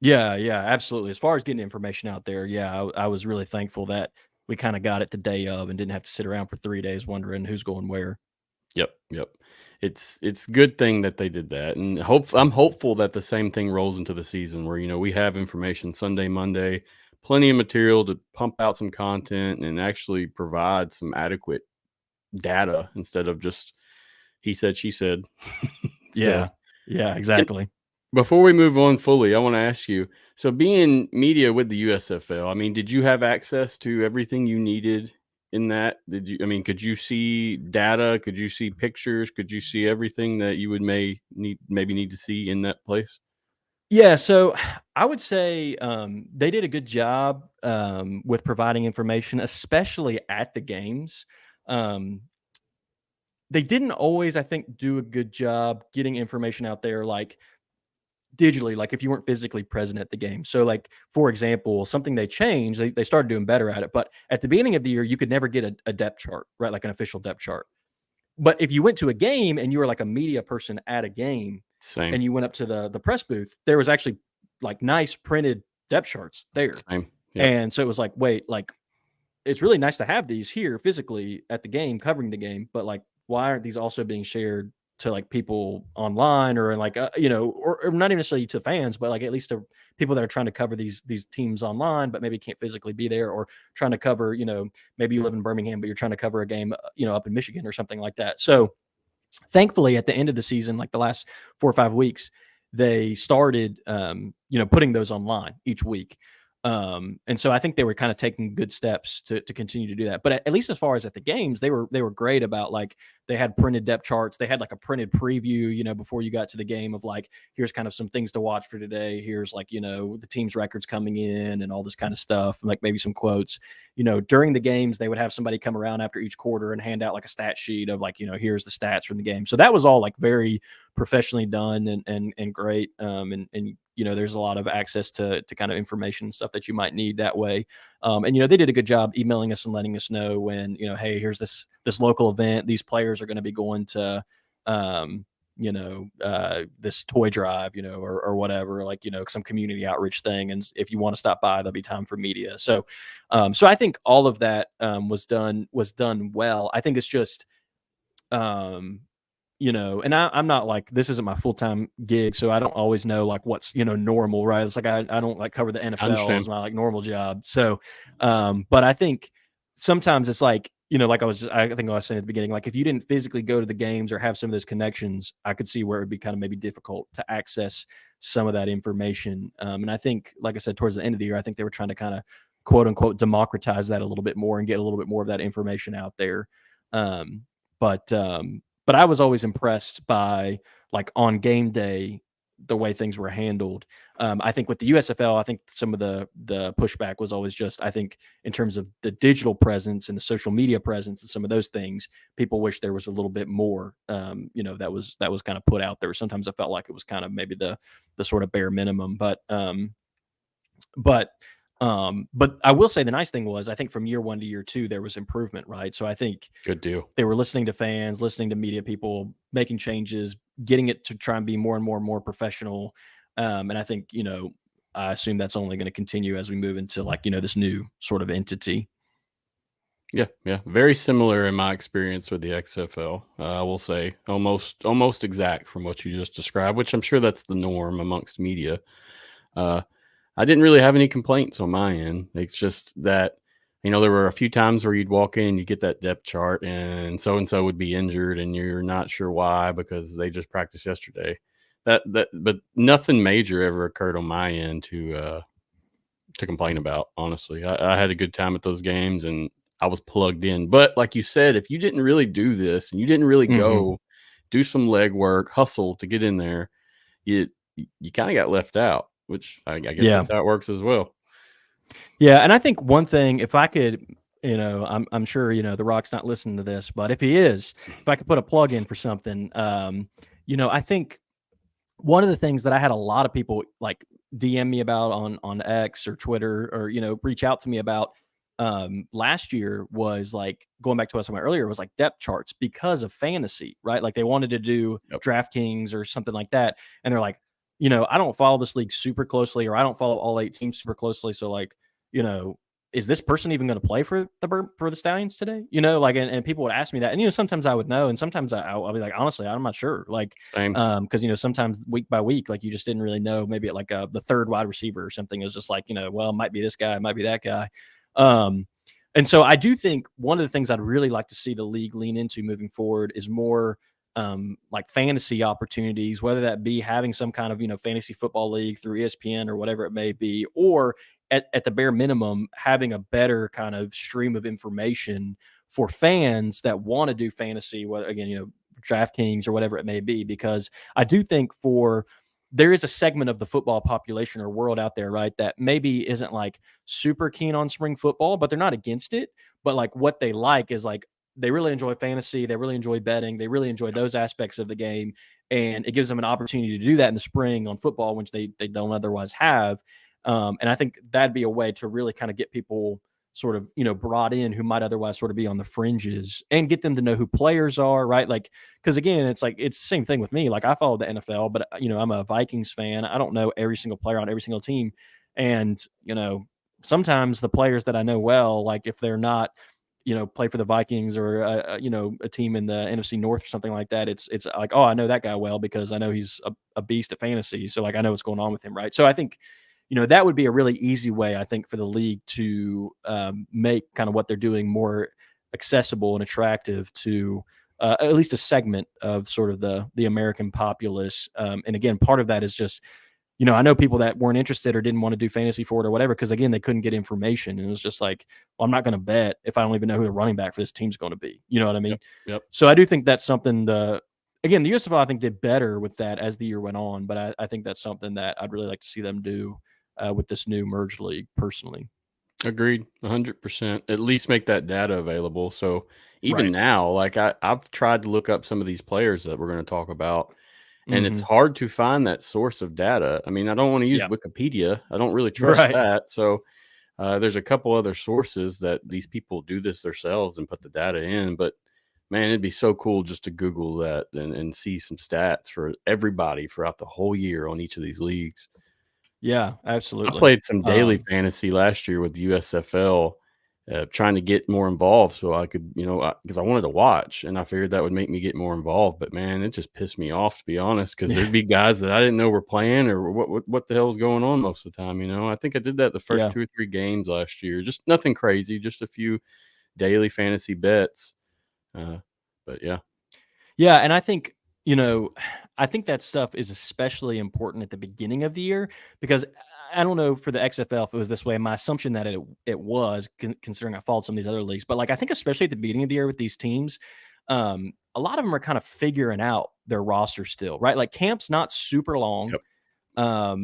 Yeah, absolutely. As far as getting information out there, I was really thankful that we kind of got it the day of and didn't have to sit around for 3 days wondering who's going where. Yep. It's a good thing that they did that, and I'm hopeful that the same thing rolls into the season where we have information Sunday, Monday, plenty of material to pump out some content and actually provide some adequate data instead of just he said, she said. Yeah, exactly. Before we move on fully, I want to ask you, so being media with the USFL, I mean, did you have access to everything you needed in that? Could you see data? Could you see pictures? Could you see everything that you would maybe need to see in that place? Yeah, so I would say they did a good job with providing information, especially at the games. They didn't always, I think, do a good job getting information out there, like digitally, like if you weren't physically present at the game. So like, for example, something they changed, they started doing better at it. But at the beginning of the year, you could never get a depth chart, right? Like an official depth chart. But if you went to a game and you were like a media person at a game Same. and you went up to the press booth, there was actually like nice printed depth charts there. Same. Yep. And so it was like, wait, like it's really nice to have these here physically at the game, covering the game, but like, why aren't these also being shared to like people online or like, or not even necessarily to fans, but like at least to people that are trying to cover these teams online, but maybe can't physically be there, or trying to cover, maybe you live in Birmingham, but you're trying to cover a game, up in Michigan or something like that. So thankfully at the end of the season, like the last 4 or 5 weeks, they started, putting those online each week. And so I think they were kind of taking good steps to continue to do that. But at least as far as at the games, they were great about like they had printed depth charts. They had like a printed preview, before you got to the game of like, here's kind of some things to watch for today. Here's like, the team's records coming in and all this kind of stuff, and like maybe some quotes. During the games, they would have somebody come around after each quarter and hand out like a stat sheet of like, here's the stats from the game. So that was all like very professionally done and great. And there's a lot of access to kind of information and stuff that you might need that way. And they did a good job emailing us and letting us know when, hey, here's this local event. These players are going to be going to, this toy drive, or whatever, like, some community outreach thing. And if you want to stop by, there'll be time for media. So I think all of that was done well. I think it's just, and I'm not like, this isn't my full-time gig, so I don't always know like what's, normal, right? It's like, I don't like cover the NFL as my like normal job. So, but I think sometimes it's like, like I think I was saying at the beginning, like if you didn't physically go to the games or have some of those connections, I could see where it would be kind of maybe difficult to access some of that information. And I think, like I said, towards the end of the year, I think they were trying to kind of quote unquote democratize that a little bit more and get a little bit more of that information out there. But I was always impressed by like on game day, the way things were handled. I think with the USFL, I think some of the pushback was always just, I think in terms of the digital presence and the social media presence and some of those things, people wish there was a little bit more, that was kind of put out there. Sometimes I felt like it was kind of maybe the sort of bare minimum, but I will say the nice thing was, I think from year 1 to year 2, there was improvement, right? So I think good deal. They were listening to fans, listening to media people, making changes, getting it to try and be more and more professional. And I think, I assume that's only going to continue as we move into like, this new sort of entity. Yeah. Very similar in my experience with the XFL. I will say almost exact from what you just described, which I'm sure that's the norm amongst media. I didn't really have any complaints on my end. It's just that, there were a few times where you'd walk in and you get that depth chart and so would be injured and you're not sure why because they just practiced yesterday. But nothing major ever occurred on my end to complain about. Honestly, I had a good time at those games and I was plugged in. But like you said, if you didn't really do this and you didn't really go do some legwork, hustle to get in there, you kind of got left out. Which I guess that's how it works as well. Yeah, and I think one thing, if I could, I'm sure, The Rock's not listening to this, but if he is, if I could put a plug in for something, I think one of the things that I had a lot of people like DM me about on X or Twitter or, reach out to me about last year was like, going back to what I was talking about earlier, was like depth charts because of fantasy, right? Like they wanted to do DraftKings or something like that. And they're like, I don't follow this league super closely, or I don't follow all 8 teams super closely. So like, is this person even going to play for the Stallions today? Like, and people would ask me that, and sometimes I would know, and sometimes I'll be like, honestly, I'm not sure. Like, because sometimes week by week, like you just didn't really know. Maybe at like the third wide receiver or something is just like, well, it might be this guy, it might be that guy. And so I do think one of the things I'd really like to see the league lean into moving forward is more like fantasy opportunities, whether that be having some kind of, fantasy football league through ESPN or whatever it may be, or at the bare minimum, having a better kind of stream of information for fans that want to do fantasy, whether again, DraftKings or whatever it may be, because I do think there is a segment of the football population or world out there, right, that maybe isn't like super keen on spring football, but they're not against it. But like what they like is like, they really enjoy fantasy. They really enjoy betting. They really enjoy those aspects of the game. and it gives them an opportunity to do that in the spring on football, which they don't otherwise have. And I think that'd be a way to really kind of get people sort of, brought in who might otherwise sort of be on the fringes and get them to know who players are, right? Like, because again, it's the same thing with me. Like, I follow the NFL, but I'm a Vikings fan. I don't know every single player on every single team. And, sometimes the players that I know well, like if they're not, play for the Vikings or, a team in the NFC North or something like that, it's like, oh, I know that guy well because I know he's a beast at fantasy. So like, I know what's going on with him. Right. So I think, that would be a really easy way, I think, for the league to make kind of what they're doing more accessible and attractive to at least a segment of sort of the American populace. And again, part of that is just, I know people that weren't interested or didn't want to do fantasy for it or whatever, because again, they couldn't get information. And it was just like, well, I'm not going to bet if I don't even know who the running back for this team's going to be. You know what I mean? Yep. So I do think that's something again, the USFL, I think, did better with that as the year went on, but I think that's something that I'd really like to see them do with this new merged league personally. Agreed, 100%. At least make that data available. So even now, like I've tried to look up some of these players that we're going to talk about, and it's hard to find that source of data. I mean, I don't want to use Wikipedia. I don't really trust that. So there's a couple other sources that these people do this themselves and put the data in. But man, it'd be so cool just to Google that and see some stats for everybody throughout the whole year on each of these leagues. Yeah, absolutely. I played some daily fantasy last year with the USFL, trying to get more involved so I could, because I wanted to watch, and I figured that would make me get more involved. But man, it just pissed me off, to be honest, because there'd be guys that I didn't know were playing or what the hell was going on most of the time. I think I did that the first 2 or 3 games last year. Just nothing crazy, just a few daily fantasy bets. But yeah. Yeah, and I think, I think that stuff is especially important at the beginning of the year, because I don't know for the XFL if it was this way. My assumption that it was, considering I followed some of these other leagues, but like I think especially at the beginning of the year with these teams, a lot of them are kind of figuring out their roster still, right? Like camp's not super long. Yep.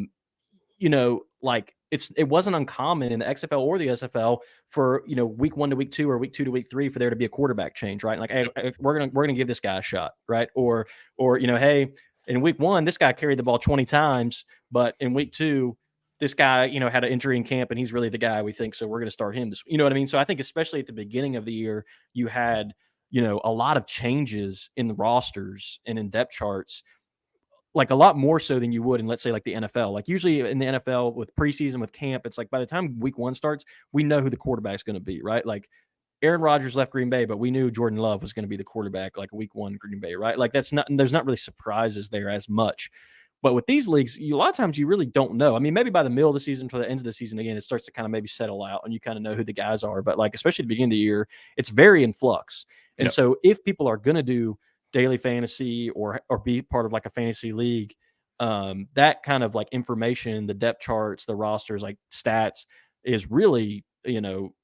Like it wasn't uncommon in the XFL or the USFL for week 1 to week 2 or week 2 to week 3 for there to be a quarterback change, right? Like, hey, we're gonna give this guy a shot, right? Or hey, in week 1 this guy carried the ball 20 times, but in week 2 this guy had an injury in camp and he's really the guy we think, so we're gonna start him. You know what I mean? So I think especially at the beginning of the year you had a lot of changes in the rosters and in depth charts, like a lot more so than you would in, let's say, like the NFL. Like usually in the NFL with preseason, with camp, it's like by the time week 1 starts, we know who the quarterback's going to be, right? Like Aaron Rodgers left Green Bay, but we knew Jordan Love was going to be the quarterback, like week 1 Green Bay, right? Like there's not really surprises there as much. But with these leagues, a lot of times you really don't know. I mean, maybe by the middle of the season to the end of the season, again, it starts to kind of maybe settle out and you kind of know who the guys are. But like, especially at the beginning of the year, it's very in flux. And so if people are going to do daily fantasy or be part of like a fantasy league, that kind of like information, the depth charts, the rosters, like stats is really,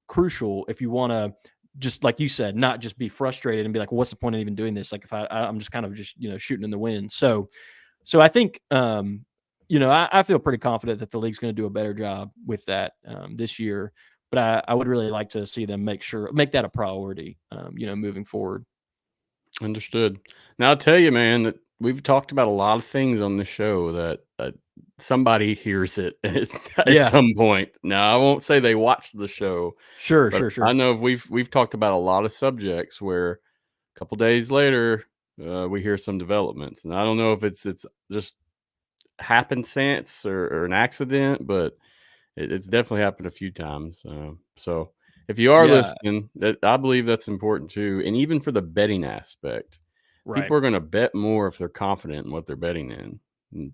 crucial if you want to, just like you said, not just be frustrated and be like, well, what's the point of even doing this? Like if I'm just kind of just, shooting in the wind. So I think, I feel pretty confident that the league's going to do a better job with that this year, but I would really like to see them make that a priority, moving forward. Understood. Now I'll tell you, man, that we've talked about a lot of things on the show that somebody hears it at some point. Now I won't say they watched the show. Sure. I know we've talked about a lot of subjects where a couple days later we hear some developments, and I don't know if it's just happenstance or an accident, but it's definitely happened a few times. So if you are listening, I believe that's important too. And even for the betting aspect, people are going to bet more if they're confident in what they're betting in. And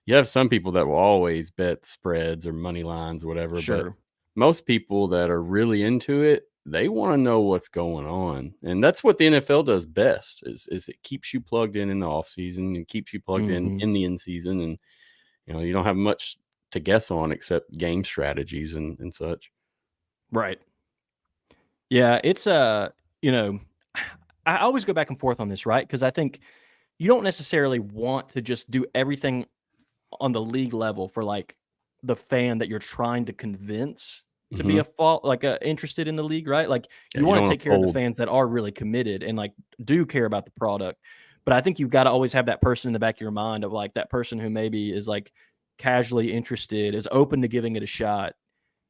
you have some people that will always bet spreads or money lines or whatever. Sure. But most people that are really into it, they want to know what's going on. And that's what the NFL does best is it keeps you plugged in the off season and keeps you plugged in the in season. And, you don't have much to guess on except game strategies and such. Right. Yeah, it's I always go back and forth on this, right? Because I think you don't necessarily want to just do everything on the league level for like the fan that you're trying to convince to be interested in the league, right? Like you want to take care of the fans that are really committed and like do care about the product. But I think you've got to always have that person in the back of your mind of like that person who maybe is like casually interested, is open to giving it a shot.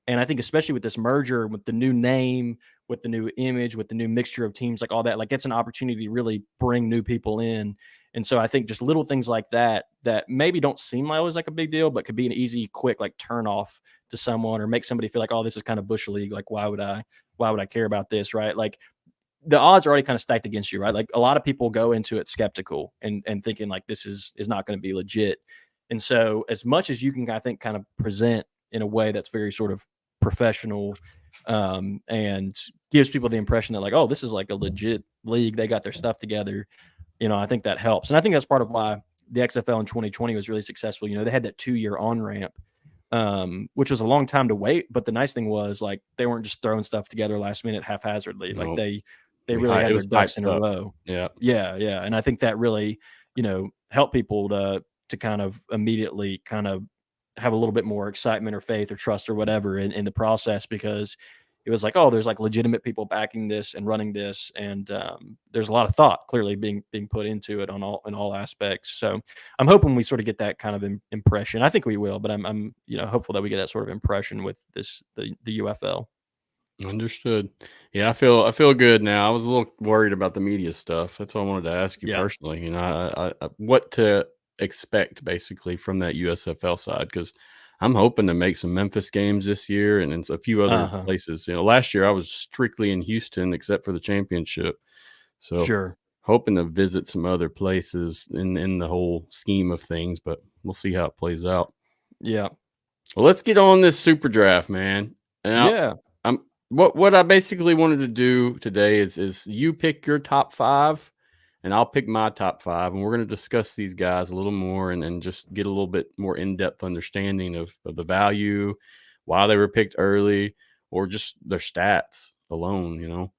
And I think especially with this merger, with the new name, with the new image, with the new mixture of teams, like all that, like it's an opportunity to really bring new people in. And so I think just little things like that that maybe don't seem like always like a big deal, but could be an easy, quick like turn off to someone or make somebody feel like, oh, this is kind of bush league. Like why would I care about this, right? Like the odds are already kind of stacked against you, right? Like a lot of people go into it skeptical and thinking like this is not going to be legit. And so as much as you can, I think, kind of present in a way that's very sort of professional and gives people the impression that like, oh, this is like a legit league. They got their stuff together. I think that helps. And I think that's part of why the XFL in 2020 was really successful. They had that 2-year on-ramp, which was a long time to wait. But the nice thing was like they weren't just throwing stuff together last minute haphazardly. Like they really had their ducks in a row. Yeah. And I think that really, helped people to kind of immediately kind of have a little bit more excitement or faith or trust or whatever in the process, because it was like, oh, there's like legitimate people backing this and running this. And there's a lot of thought clearly being put into it in all aspects. So I'm hoping we sort of get that kind of impression. I think we will, but I'm hopeful that we get that sort of impression with the UFL. Understood. Yeah, I feel good now. I was a little worried about the media stuff. That's what I wanted to ask you personally. I what to expect basically from that USFL side, because I'm hoping to make some Memphis games this year and in a few other places. Last year I was strictly in Houston except for the championship. So sure, hoping to visit some other places in the whole scheme of things, but we'll see how it plays out. Yeah. Well, let's get on this super draft, man. And what I basically wanted to do today is you pick your top 5 and I'll pick my top 5, and we're going to discuss these guys a little more and just get a little bit more in-depth understanding of the value, why they were picked early, or just their stats alone,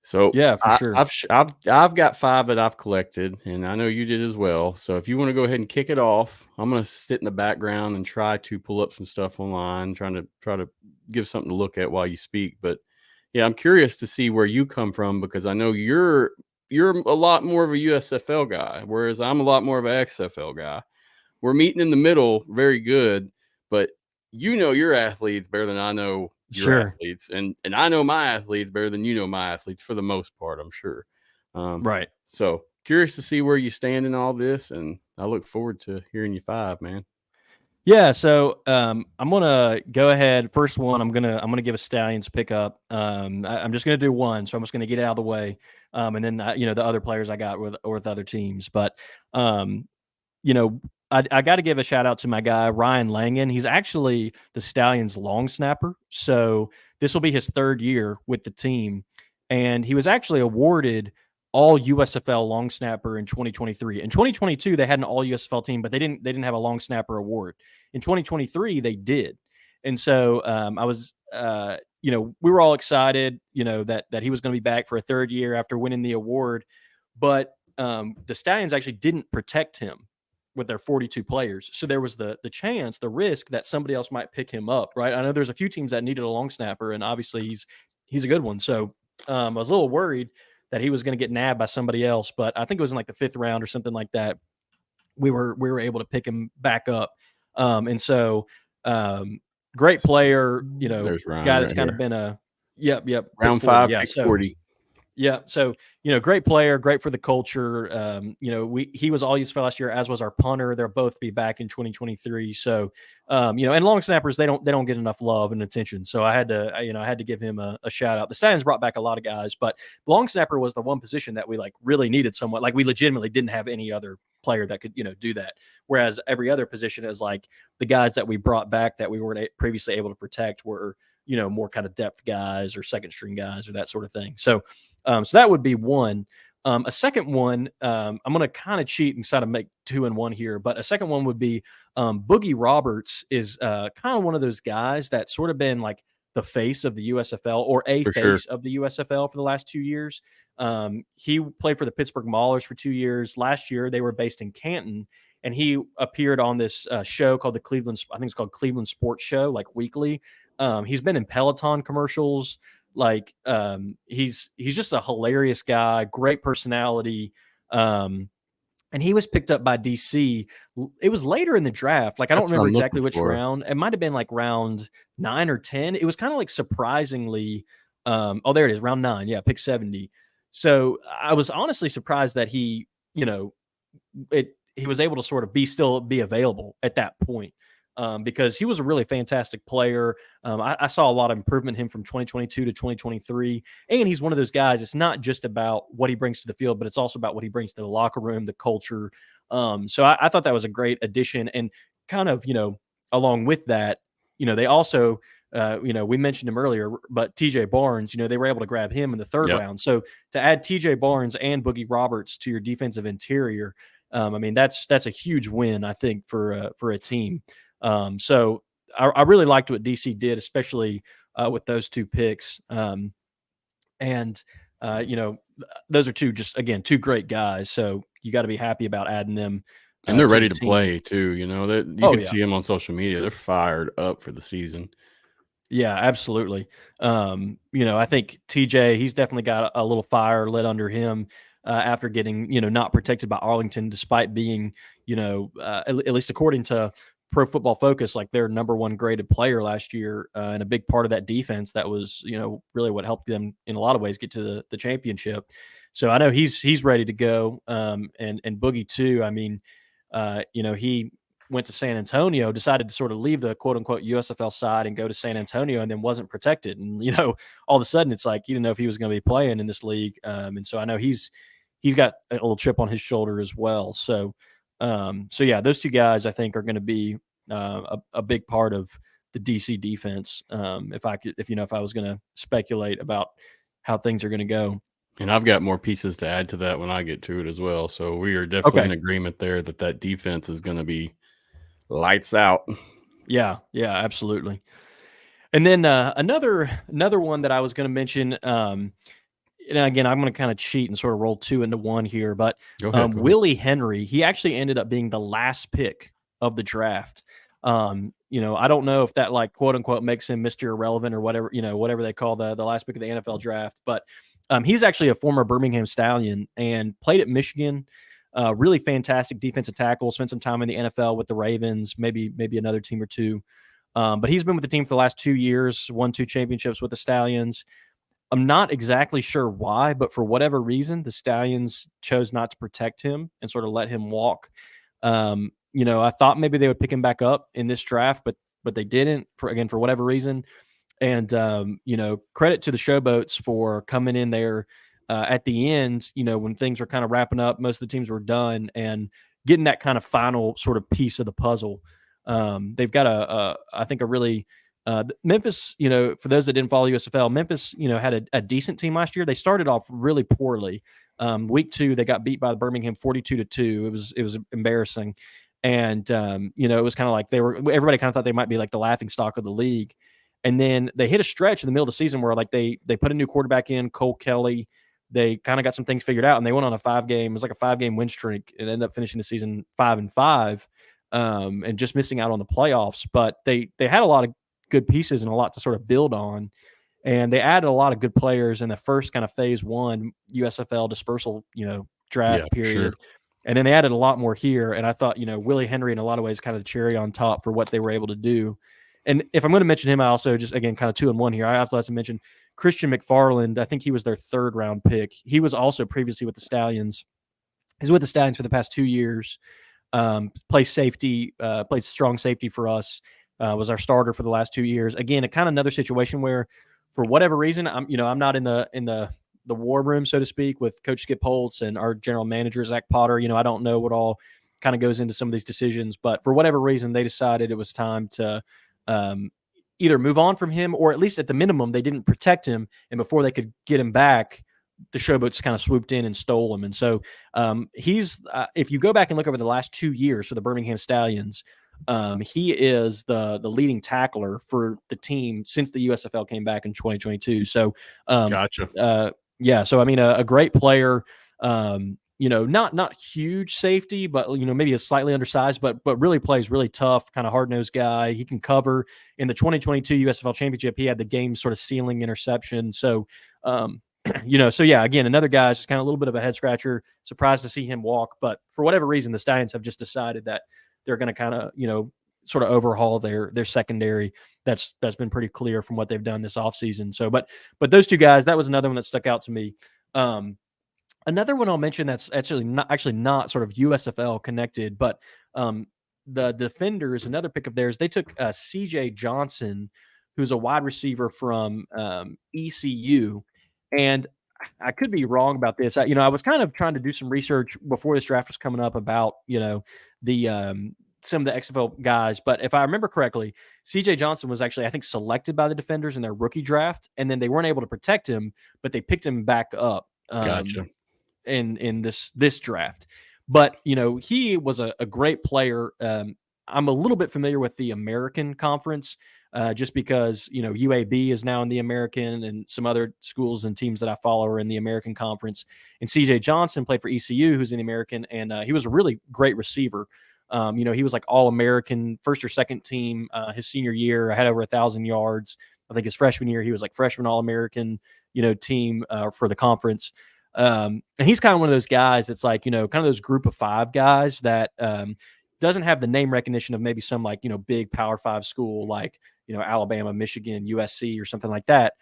So yeah, for sure. I've got 5 that I've collected, and I know you did as well. So if you want to go ahead and kick it off, I'm going to sit in the background and try to pull up some stuff online, try to give something to look at while you speak. But yeah, I'm curious to see where you come from, because I know you're a lot more of a USFL guy, whereas I'm a lot more of an XFL guy. We're meeting in the middle, very good, but your athletes better than I know your athletes, and I know my athletes better than my athletes for the most part, I'm sure. Right. So curious to see where you stand in all this, and I look forward to hearing you 5, man. Yeah, so I'm gonna go ahead. First one, I'm gonna give a Stallions pickup. I'm just gonna do one, so I'm just gonna get it out of the way, and then the other players I got with other teams. But I got to give a shout out to my guy Ryan Langan. He's actually the Stallions long snapper, so this will be his 3rd year with the team, and he was actually awarded all USFL long snapper in 2023. In 2022, they had an all USFL team, but they didn't have a long snapper award. In 2023, they did, and so I was we were all excited, that he was going to be back for a 3rd year after winning the award, but the Stallions actually didn't protect him with their 42 players. So there was the chance, the risk that somebody else might pick him up, right? I know there's a few teams that needed a long snapper, and obviously he's a good one. So I was a little worried that he was going to get nabbed by somebody else, but I think it was in like the 5th round or something like that. We were able to pick him back up. And so great player, There's Ryan guy that's right kind here. of been round 5, pick 40. Yeah. So, great player, great for the culture. He was all USFL last year, as was our punter. They'll both be back in 2023. So, and long snappers, they don't get enough love and attention. So I had to give him a shout out. The Stallions brought back a lot of guys, but long snapper was the one position that we like really needed someone. Like we legitimately didn't have any other player that could, do that. Whereas every other position is like the guys that we brought back that we weren't previously able to protect were, more kind of depth guys or second string guys or that sort of thing. So that would be one. A second one, I'm going to kind of cheat and try to make 2 in 1 here, but a second one would be Boogie Roberts is kind of one of those guys that's sort of been like the face of the USFL or face of the USFL for the last 2 years. He played for the Pittsburgh Maulers for 2 years. Last year, they were based in Canton, and he appeared on this show called I think it's called Cleveland Sports Show, like weekly. He's been in Peloton commercials. Like he's just a hilarious guy, great personality. And he was picked up by DC. It was later in the draft. Like, I don't That's what remember I'm exactly looking which for. round. It might have been like round 9 or 10. It was kind of like surprisingly. Oh, there it is, round 9. Yeah, pick 70. So I was honestly surprised that he, he was able to sort of still be available at that point. Because he was a really fantastic player. I saw a lot of improvement in him from 2022 to 2023. And he's one of those guys, it's not just about what he brings to the field, but it's also about what he brings to the locker room, the culture. So I thought that was a great addition. And kind of, along with that, they also, we mentioned him earlier, but TJ Barnes, they were able to grab him in the third round. So to add TJ Barnes and Boogie Roberts to your defensive interior, I mean, that's a huge win, I think, for a team. So I really liked what DC did, especially with those 2 picks. And those are two great guys. So you got to be happy about adding them. And they're to ready the to team. play too. That you can see them on social media. They're fired up for the season. Yeah, absolutely. I think TJ, he's definitely got a little fire lit under him after getting, not protected by Arlington, despite being, at least according to Pro Football Focus, like their number 1 graded player last year, and a big part of that defense that was, really what helped them in a lot of ways get to the championship. So I know he's ready to go, and Boogie too. I mean, he went to San Antonio, decided to sort of leave the quote unquote USFL side and go to San Antonio, and then wasn't protected. And, all of a sudden it's like, you didn't know if he was going to be playing in this league. And so I know he's got a little chip on his shoulder as well. So yeah, those 2 guys I think are going to be a big part of the DC defense. If I was going to speculate about how things are going to go. And I've got more pieces to add to that when I get to it as well. So we are definitely in agreement there that defense is going to be lights out. Yeah, absolutely. And then another one that I was going to mention, and again, I'm going to kind of cheat and sort of roll 2 into 1 here, but Go ahead. Willie Henry, he actually ended up being the last pick of the draft. I don't know if that, like, quote unquote makes him Mr. Irrelevant or whatever, whatever they call the last pick of the NFL draft, but he's actually a former Birmingham Stallion and played at Michigan. Really fantastic defensive tackle, spent some time in the NFL with the Ravens, maybe another team or 2. But he's been with the team for the last 2 years, won 2 championships with the Stallions. I'm not exactly sure why, but for whatever reason, the Stallions chose not to protect him and sort of let him walk. I thought maybe they would pick him back up in this draft, but they didn't, for whatever reason. And, credit to the Showboats for coming in there at the end, when things were kind of wrapping up, most of the teams were done, and getting that kind of final sort of piece of the puzzle. They've got I think a really Memphis, for those that didn't follow USFL, Memphis, had a decent team last year. They started off really poorly. Week 2, they got beat by the Birmingham 42-2. It was embarrassing. And, it was kind of like everybody kind of thought they might be like the laughing stock of the league. And then they hit a stretch in the middle of the season where, like, they put a new quarterback in, Cole Kelly. They kind of got some things figured out, and they went on a 5-game win streak and ended up finishing the season 5-5, and just missing out on the playoffs. But they had a lot of good pieces and a lot to sort of build on. And they added a lot of good players in the first kind of phase 1 USFL dispersal, draft period. Sure. And then they added a lot more here. And I thought, Willie Henry in a lot of ways kind of the cherry on top for what they were able to do. And if I'm going to mention him, I also just, again, kind of 2 and 1 here. I also have to mention Christian McFarland. I think he was their 3rd round pick. He was also previously with the Stallions. He's with the Stallions for the past 2 years. Plays safety, played strong safety for us. Was our starter for the last 2 years. Again, a kind of another situation where, for whatever reason, I'm not in the war room, so to speak, with Coach Skip Holtz and our general manager Zach Potter. I don't know what all kind of goes into some of these decisions, but for whatever reason, they decided it was time to either move on from him, or at least at the minimum, they didn't protect him. And before they could get him back, the Showboats kind of swooped in and stole him. And so he's, if you go back and look over the last 2 years for the Birmingham Stallions, he is the leading tackler for the team since the USFL came back in 2022. So, gotcha. Yeah. So, I mean, a great player. not huge safety, but maybe a slightly undersized, but really plays really tough, kind of hard-nosed guy. He can cover. In the 2022 USFL Championship, he had the game's sort of ceiling interception. So, so yeah, again, another guy is just kind of a little bit of a head scratcher. Surprised to see him walk, but for whatever reason, the Stallions have just decided that they're going to kind of sort of overhaul their secondary. That's been pretty clear from what they've done this offseason. So, but those two guys, that was another one that stuck out to me. Another one I'll mention that's actually not sort of USFL connected, but the Defenders, another pick of theirs, they took CJ Johnson, who's a wide receiver from ECU. And I could be wrong about this. I was kind of trying to do some research before this draft was coming up about, the some of the XFL guys. But if I remember correctly, CJ Johnson was actually, I think, selected by the Defenders in their rookie draft, and then they weren't able to protect him, but they picked him back up. Gotcha. In this draft. But, he was a great player. I'm a little bit familiar with the American Conference just because, UAB is now in the American, and some other schools and teams that I follow are in the American Conference. And CJ Johnson played for ECU, who's in the American, and he was a really great receiver. He was like All-American, first or second team his senior year, had over 1,000 yards. I think his freshman year, he was like freshman All-American, team for the conference. And he's kind of one of those guys that's like, kind of those group of five guys that doesn't have the name recognition of maybe some like, big Power 5 school like, Alabama, Michigan, USC or something like that,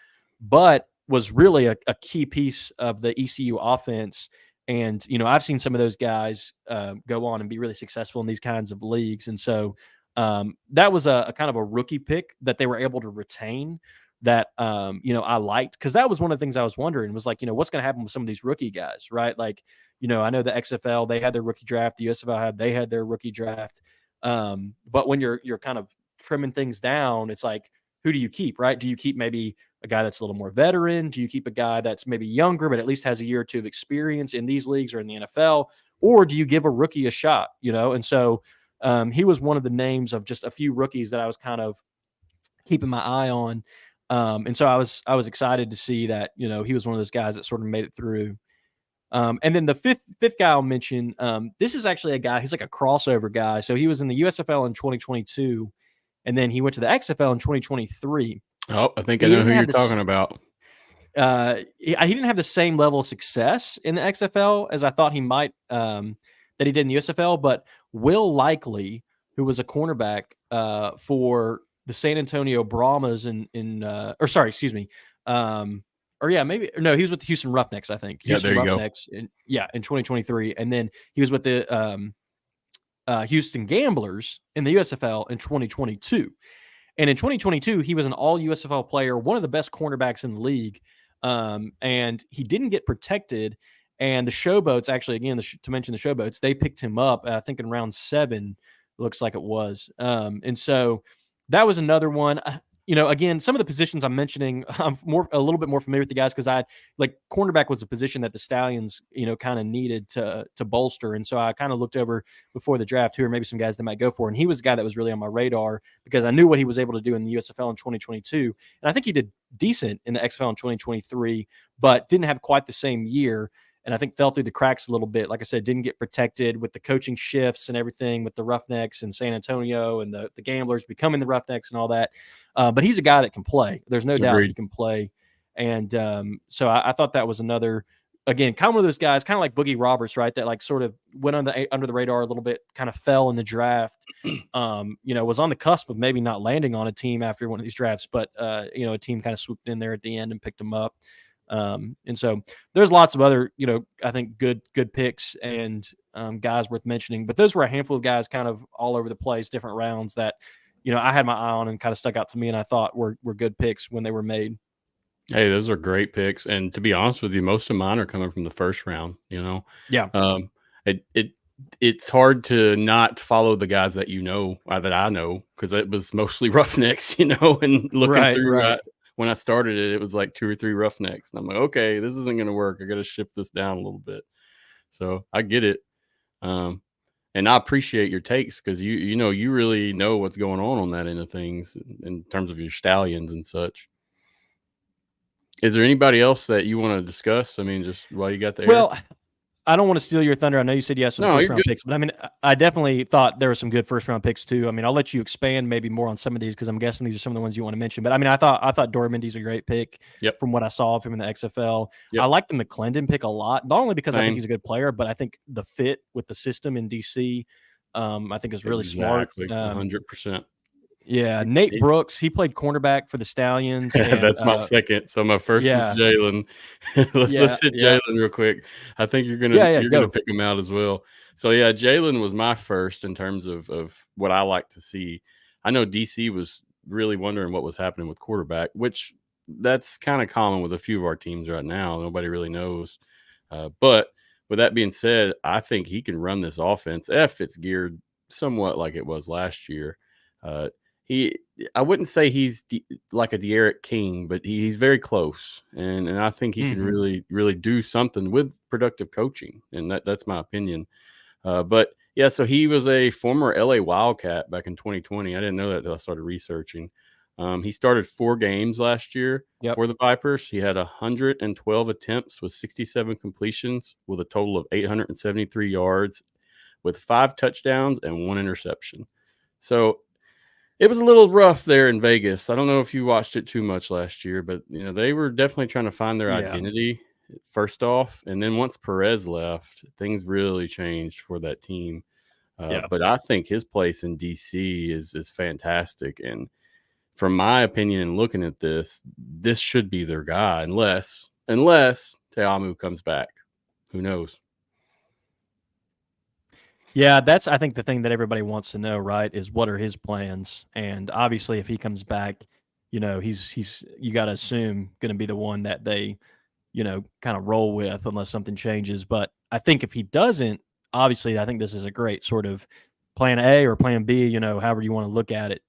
but was really a key piece of the ECU offense. And, I've seen some of those guys go on and be really successful in these kinds of leagues. And so that was a kind of a rookie pick that they were able to retain that, I liked, because that was one of the things I was wondering was like, what's going to happen with some of these rookie guys, right? Like, I know the XFL, they had their rookie draft, the USFL they had their rookie draft. But when you're kind of trimming things down, it's like, who do you keep, right? Do you keep maybe a guy that's a little more veteran? Do you keep a guy that's maybe younger, but at least has a year or two of experience in these leagues or in the NFL? Or do you give a rookie a shot, And so he was one of the names of just a few rookies that I was kind of keeping my eye on. And so I was excited to see that, he was one of those guys that sort of made it through. And then the fifth guy I'll mention, this is actually a guy, he's like a crossover guy. So he was in the USFL in 2022, and then he went to the XFL in 2023. Oh, I think I know who you're talking about. He didn't have the same level of success in the XFL as I thought he might, that he did in the USFL, but Will Likely, who was a cornerback for the San Antonio Brahmas he was with the Houston Roughnecks, I think. Houston Roughnecks in 2023. And then he was with the Houston Gamblers in the USFL in 2022. And in 2022, he was an all USFL player, one of the best cornerbacks in the league. And he didn't get protected. And the Showboats, actually, again, to mention the Showboats, they picked him up, I think in round 7, looks like it was. And so that was another one. Again, some of the positions I'm mentioning, I'm a little bit more familiar with the guys because cornerback was a position that the Stallions, kind of needed to bolster. And so I kind of looked over before the draft who are maybe some guys they might go for. And he was a guy that was really on my radar because I knew what he was able to do in the USFL in 2022. And I think he did decent in the XFL in 2023, but didn't have quite the same year. And I think fell through the cracks a little bit. Like I said, didn't get protected with the coaching shifts and everything with the Roughnecks in San Antonio and the Gamblers becoming the Roughnecks and all that. But he's a guy that can play. There's no doubt he can play. And so I thought that was another, again, kind of one of those guys, kind of like Boogie Roberts, right? That like sort of went under the radar a little bit, kind of fell in the draft. Was on the cusp of maybe not landing on a team after one of these drafts, but a team kind of swooped in there at the end and picked him up. And so there's lots of other, I think good picks and guys worth mentioning, but those were a handful of guys kind of all over the place, different rounds that, I had my eye on and kind of stuck out to me and I thought were good picks when they were made. Hey, those are great picks. And to be honest with you, most of mine are coming from the first round, Yeah. It's hard to not follow the guys that that I know, because it was mostly Roughnecks, and looking through right. When I started it was like 2 or 3 Roughnecks. And I'm like, okay, this isn't going to work. I got to shift this down a little bit. So I get it. And I appreciate your takes because you really know what's going on that end of things in terms of your Stallions and such. Is there anybody else that you want to discuss? I mean, just while you got there? Well, I don't want to steal your thunder. I know you said yes to the No, first you're round good. picks, but I mean, I definitely thought there were some good first round picks too. I mean, I'll let you expand maybe more on some of these because I'm guessing these are some of the ones you want to mention. But I mean, I thought Dormandy's a great pick Yep. from what I saw of him in the XFL. I Yep. like the McClendon pick a lot, not only because I think Same. he's a good player, but I think the fit with the system in DC, I think is really smart. Exactly. 100%. Yeah, Nate Brooks, he played cornerback for the Stallions, and That's my second. So my first was yeah, Jalen. Let's hit yeah, Jalen real quick. I think you're yeah, gonna go. pick him out as well. So yeah, Jalen was my first in terms of what I like to see. I know DC was really wondering what was happening with quarterback, which that's kind of common with a few of our teams right now. Nobody really knows. But with that being said, I think he can run this offense if it's geared somewhat like it was last year. Uh, he I wouldn't say he's like a De'Aaron King, but he's very close, and I think he can Mhm. really do something with productive coaching, and that's my opinion. But yeah, so he was a former LA Wildcat back in 2020. I didn't know that until I started researching. He started 4 games last year Yep. for the Vipers. He had 112 attempts with 67 completions, with a total of 873 yards, with 5 touchdowns and 1 interception. So it was a little rough there in Vegas. I don't know if you watched it too much last year, but they were definitely trying to find their Yeah. identity first off, and then once Perez left, things really changed for that team. Yeah. But I think his place in DC is fantastic, and from my opinion, and looking at this should be their guy, unless Teamu comes back. Who knows? Yeah, that's I think the thing that everybody wants to know, right? Is what are his plans? And obviously, if he comes back, he's you got to assume going to be the one that they kind of roll with unless something changes. But I think if he doesn't, obviously, I think this is a great sort of plan A or plan B, however you want to look at it,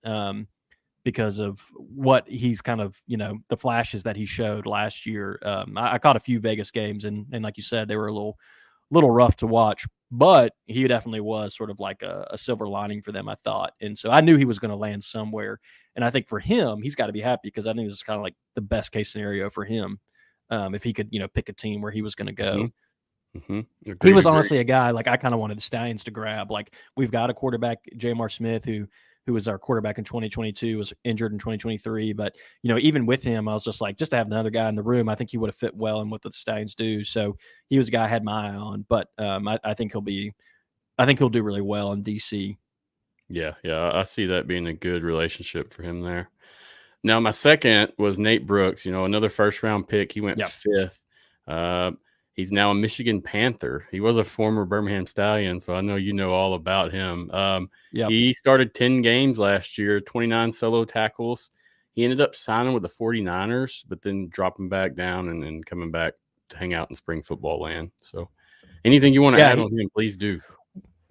because of what he's kind of, the flashes that he showed last year. I caught a few Vegas games, and like you said, they were a little rough to watch, but he definitely was sort of like a silver lining for them, I thought. And so I knew he was going to land somewhere. And I think for him, he's got to be happy because I think this is kind of like the best case scenario for him. If he could, pick a team where he was going to go. He Agreed. was honestly a guy like I kind of wanted the Stallions to grab. Like we've got a quarterback, Jamar Smith, who was our quarterback in 2022, was injured in 2023. But even with him, I was just like, just to have another guy in the room, I think he would have fit well in what the Stallions do. So he was a guy I had my eye on. But I think he'll do really well in DC. Yeah, I see that being a good relationship for him there. Now, my second was Nate Brooks, another first round pick. He went Yep. 5th. He's now a Michigan Panther. He was a former Birmingham Stallion, so I know you know all about him. Yep. He started 10 games last year, 29 solo tackles. He ended up signing with the 49ers, but then dropping back down and then coming back to hang out in spring football land. So anything you want to add on him, please do.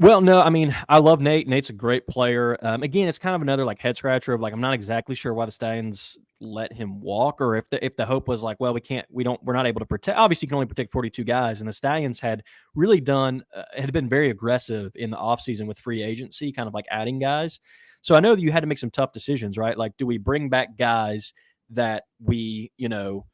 Well, no, I mean, I love Nate. Nate's a great player. Again, it's kind of another like head scratcher of like I'm not exactly sure why the Stallions let him walk, or if the hope was like, well, we're not able to protect. Obviously, you can only protect 42 guys, and the Stallions had really had been very aggressive in the offseason with free agency, kind of like adding guys. So I know that you had to make some tough decisions, right? Like, do we bring back guys that we know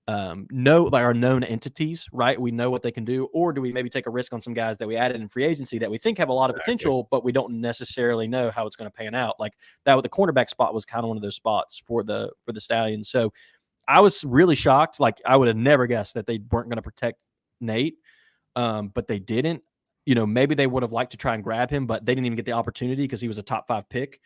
like are known entities, right? We know what they can do, or do we maybe take a risk on some guys that we added in free agency that we think have a lot of potential, but we don't necessarily know how it's going to pan out? Like that with the cornerback spot was kind of one of those spots for the Stallions. So I was really shocked. Like I would have never guessed that they weren't going to protect Nate, but they didn't. Maybe they would have liked to try and grab him, but they didn't even get the opportunity because he was a top 5 pick.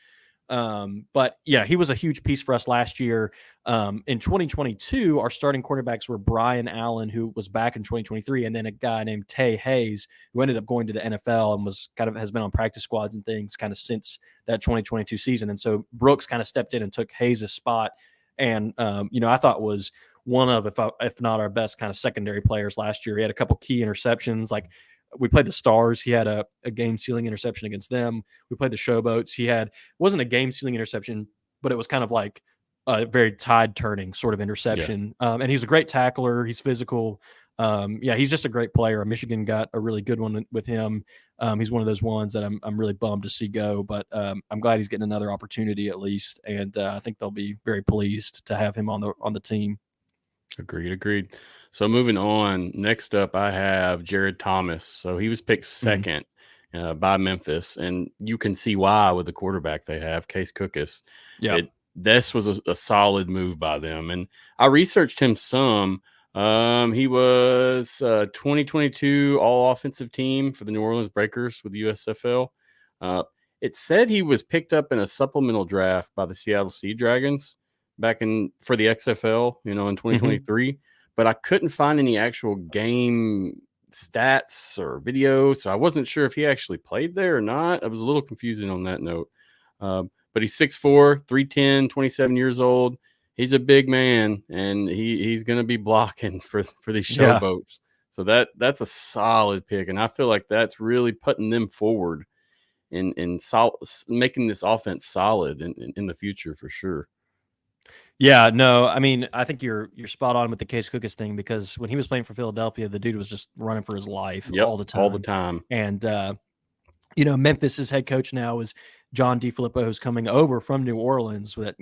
But yeah, he was a huge piece for us last year. In 2022, our starting quarterbacks were Brian Allen, who was back in 2023, and then a guy named Tay Hayes, who ended up going to the NFL and has been on practice squads and things kind of since that 2022 season. And so Brooks kind of stepped in and took Hayes' spot. And, I thought was one of, if not our best kind of secondary players last year. He had a couple key interceptions. Like we played the Stars. He had a game-sealing interception against them. We played the Showboats. Wasn't a game-sealing interception, but it was kind of like a very tide-turning sort of interception. Yeah. And he's a great tackler. He's physical. He's just a great player. Michigan got a really good one with him. He's one of those ones that I'm really bummed to see go, but I'm glad he's getting another opportunity at least, and I think they'll be very pleased to have him on the team. Agreed. So moving on, next up, I have Jared Thomas. So he was picked Mhm. second by Memphis, and you can see why with the quarterback they have, Case Cookus. Yeah. This was a solid move by them, and I researched him some. He was 2022 All Offensive Team for the New Orleans Breakers with the USFL. It said he was picked up in a supplemental draft by the Seattle Sea Dragons back in for the XFL, in Mhm. 2023. But I couldn't find any actual game stats or video, so I wasn't sure if he actually played there or not. I was a little confusing on that note. But he's 6'4", 310, 27 years old. He's a big man, and he's going to be blocking for these Yeah. showboats. So that's a solid pick, and I feel like that's really putting them forward in making this offense solid in the future for sure. Yeah, no, I mean, I think you're spot on with the Case Cookus thing because when he was playing for Philadelphia, the dude was just running for his life Yep, all the all the time. time. And Memphis's head coach now is John DeFilippo, who's coming over from New Orleans with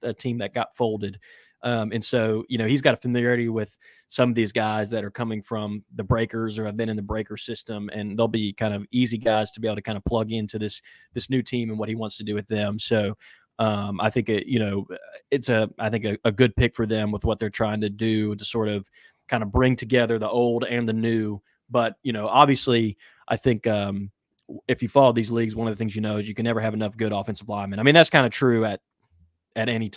a team that got folded. And so, he's got a familiarity with some of these guys that are coming from the Breakers or have been in the Breaker system, and they'll be kind of easy guys to be able to kind of plug into this new team and what he wants to do with them. So I think it's a good pick for them with what they're trying to do to sort of kind of bring together the old and the new. But obviously, I think if you follow these leagues, one of the things is you can never have enough good offensive linemen. I mean, that's kind of true at any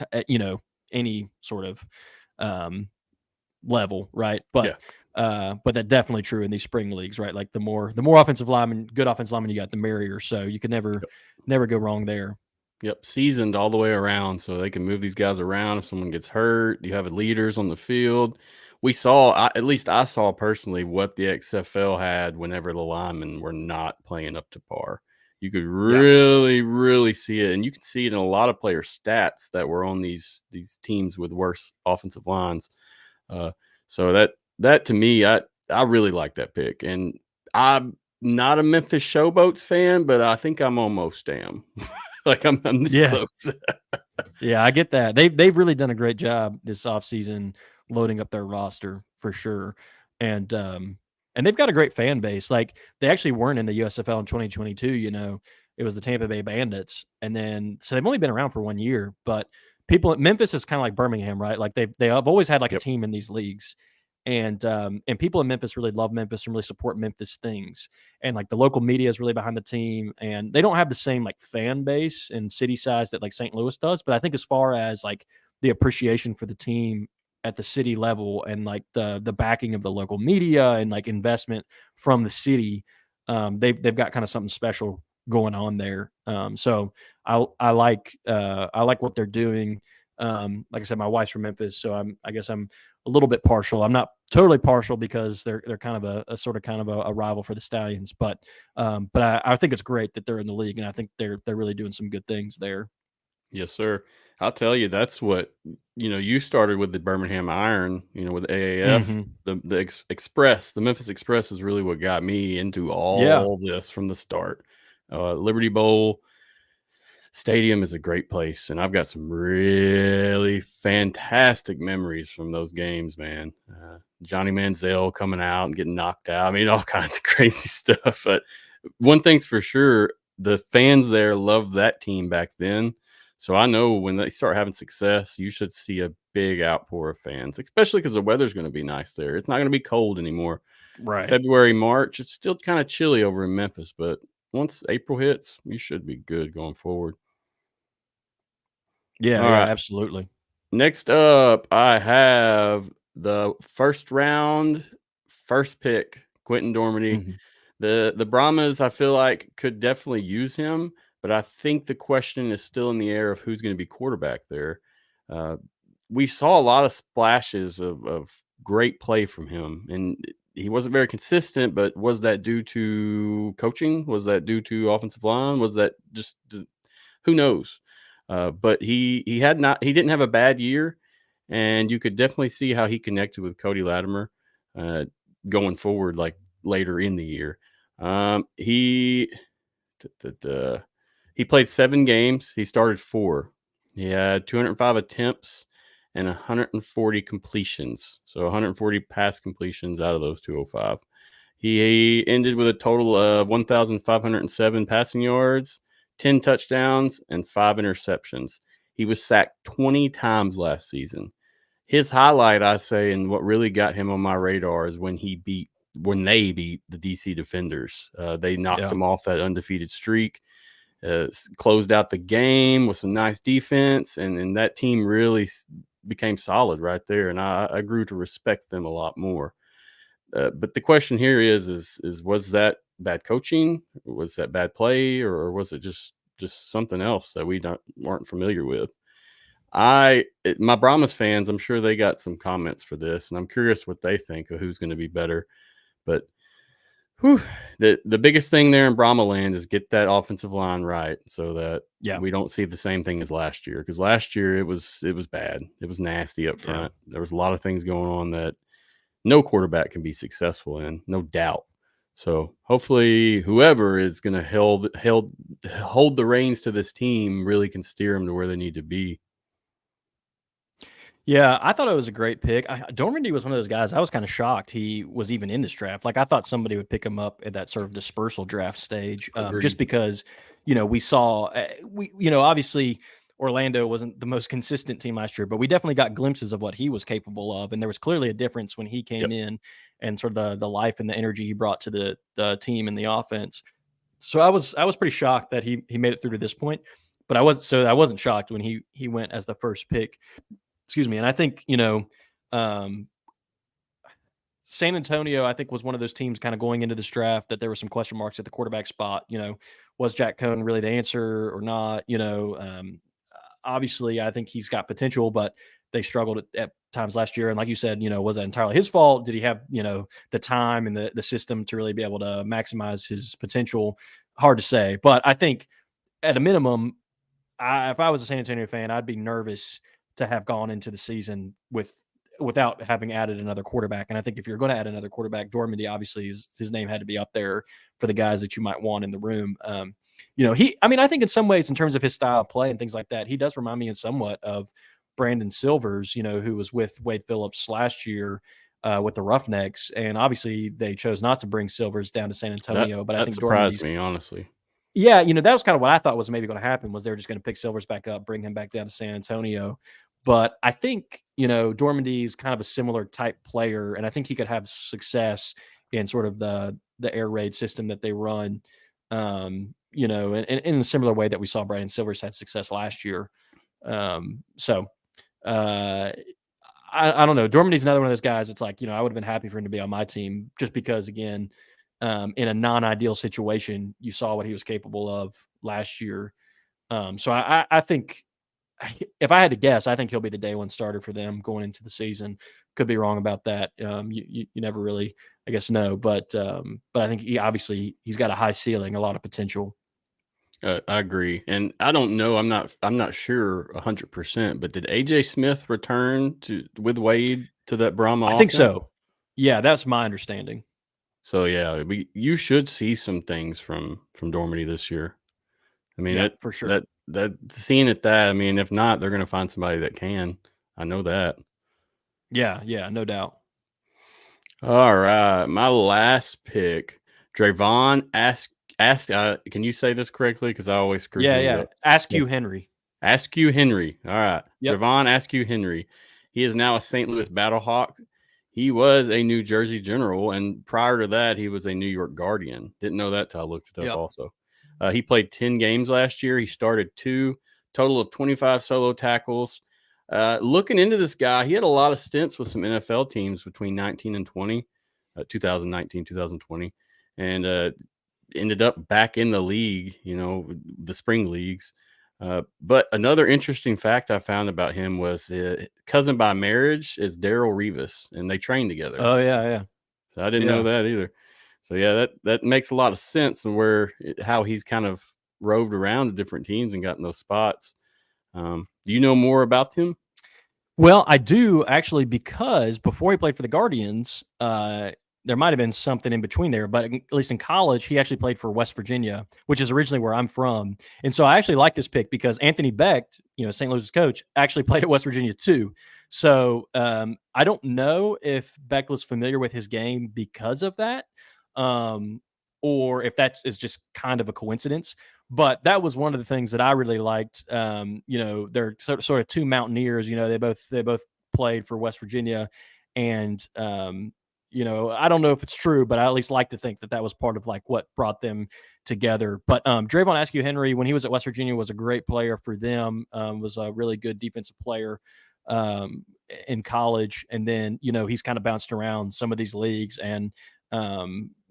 any sort of um, level, right? Yeah. But that's definitely true in these spring leagues, right? Like the more offensive linemen, good offensive linemen you got, the merrier. So you can never go wrong there. Yep, seasoned all the way around, so they can move these guys around if someone gets hurt. You have leaders on the field. We saw, at least I saw personally, what the XFL had whenever the linemen were not playing up to par. You could Yeah. really, really see it, and you can see it in a lot of player stats that were on these teams with worse offensive lines. So that to me, I really like that pick, and I'm not a Memphis Showboats fan, but I think I'm almost am. Like I'm this Yeah. close. Yeah, I get that. They've really done a great job this offseason loading up their roster for sure. And they've got a great fan base. Like they actually weren't in the USFL in 2022, It was the Tampa Bay Bandits. And then so they've only been around for 1 year, but people at Memphis is kind of like Birmingham, right? Like they have always had like a Yep. team in these leagues. And people in Memphis really love Memphis and really support Memphis things. And like the local media is really behind the team, and they don't have the same like fan base and city size that like St. Louis does. But I think as far as like the appreciation for the team at the city level and like the backing of the local media and like investment from the city, they've got kind of something special going on there. So I like what they're doing. Like I said, my wife's from Memphis, so I guess I'm a little bit partial. I'm not totally partial because they're kind of a sort of kind of a rival for the Stallions, but I think it's great that they're in the league, and I think they're really doing some good things there. Yes, sir. I'll tell you, that's what you started with the Birmingham Iron, with AAF, Mm-hmm. the Express, the Memphis Express is really what got me into Yeah, all this from the start. Liberty Bowl Stadium is a great place, and I've got some really fantastic memories from those games, man. Johnny Manziel coming out and getting knocked out. I mean, all kinds of crazy stuff. But one thing's for sure, the fans there loved that team back then. So I know when they start having success, you should see a big outpour of fans, especially because the weather's going to be nice there. It's not going to be cold anymore. right. February, March, it's still kind of chilly over in Memphis, but once April hits, you should be good going forward. Yeah, All yeah, right. absolutely. Next up, I have the first round, first pick, Quentin Dormady. Mhm. The Brahmas, I feel like, could definitely use him, but I think the question is still in the air of who's going to be quarterback there. Uh, we saw a lot of splashes of great play from him, and he wasn't very consistent. But was that due to coaching? Was that due to offensive line? Was that just who knows? But he didn't have a bad year, and you could definitely see how he connected with Cody Latimer uh, going forward, like later in the year. He he played 7 games. He started 4. He had 205 attempts, and 140 completions. So 140 pass completions out of those 205. He ended with a total of 1,507 passing yards, 10 touchdowns, and 5 interceptions. He was sacked 20 times last season. His highlight, I say, and what really got him on my radar is when they beat the DC Defenders. They knocked him off that undefeated streak, closed out the game with some nice defense, and that team really became solid right there. And I grew to respect them a lot more. But the question here is was that bad coaching? Was that bad play, or was it just something else that we weren't familiar with? My Brahmas fans, I'm sure they got some comments for this, and I'm curious what they think of who's going to be better. But the biggest thing there in Brahma land is get that offensive line right, so that we don't see the same thing as last year. Because last year it was bad, it was nasty up front. There was a lot of things going on that no quarterback can be successful in, no doubt. So hopefully whoever is going to hold the reins to this team really can steer them to where they need to be. Yeah, I thought it was a great pick. Dormandy was one of those guys. I was kind of shocked he was even in this draft. Like, I thought somebody would pick him up at that sort of dispersal draft stage, just because, we saw, obviously Orlando wasn't the most consistent team last year, but we definitely got glimpses of what he was capable of, and there was clearly a difference when he came in and sort of the life and the energy he brought to the team and the offense. So I was pretty shocked that he made it through to this point, but I wasn't shocked when he went as the first pick. Excuse me. And I think, San Antonio, I think, was one of those teams kind of going into this draft that there were some question marks at the quarterback spot. Was Jack Cohn really the answer or not? Obviously, I think he's got potential, but they struggled at times last year. And like you said, was that entirely his fault? Did he have, the time and the system to really be able to maximize his potential? Hard to say. But I think at a minimum, if I was a San Antonio fan, I'd be nervous to have gone into the season without having added another quarterback. And I think if you're going to add another quarterback, Dormandy, obviously his name had to be up there for the guys that you might want in the room. I think in some ways, in terms of his style of play and things like that, he does remind me in somewhat of Brandon Silvers, who was with Wade Phillips last year with the Roughnecks. And obviously they chose not to bring Silvers down to San Antonio, but I think surprised me, honestly. Yeah, that was kind of what I thought was maybe going to happen, was they were just going to pick Silvers back up, bring him back down to San Antonio. But I think, Dormandy is kind of a similar type player, and I think he could have success in sort of the air raid system that they run, in a similar way that we saw Brandon Silvers had success last year. I don't know. Dormandy's another one of those guys. It's like, I would have been happy for him to be on my team just because, again, in a non-ideal situation, you saw what he was capable of last year. So I think, if I had to guess, I think he'll be the day one starter for them going into the season. Could be wrong about that. You never really, I guess, know. But I think he's got a high ceiling, a lot of potential. I agree, and I don't know. I'm not sure 100%. But did AJ Smith return with Wade to that Brahma? I think so. Yeah, that's my understanding. So yeah, you should see some things from Dormandy this year. I mean, for sure. That seeing it that, I mean, if not, they're going to find somebody that can. I know that. Yeah, no doubt. All right, my last pick, Drayvon can you say this correctly? Because I always screw things up. Askew Henry. Askew Henry. All right. Yep. Drayvon Askew Henry. He is now a St. Louis Battlehawk. He was a New Jersey General, and prior to that, he was a New York Guardian. Didn't know that till I looked it up also. He played 10 games last year. He started 2, total of 25 solo tackles. Looking into this guy, he had a lot of stints with some NFL teams between 19 and 20, 2019, 2020, and ended up back in the league, the spring leagues. But another interesting fact I found about him was cousin by marriage is Darrelle Revis, and they trained together. Oh, yeah. So I didn't know that either. So yeah, that makes a lot of sense, and how he's kind of roved around to different teams and gotten those spots. Do you know more about him? Well, I do actually, because before he played for the Guardians, there might have been something in between there, but at least in college, he actually played for West Virginia, which is originally where I'm from. And so I actually like this pick because Anthony Becht, St. Louis' coach, actually played at West Virginia too. So I don't know if Beck was familiar with his game because of that, or if that is just kind of a coincidence. But that was one of the things that I really liked. They're sort of two Mountaineers. They both played for West Virginia, and I don't know if it's true, but I at least like to think that was part of like what brought them together. But Drayvon Askew Henry, when he was at West Virginia, was a great player for them. Was a really good defensive player in college, and then he's kind of bounced around some of these leagues, and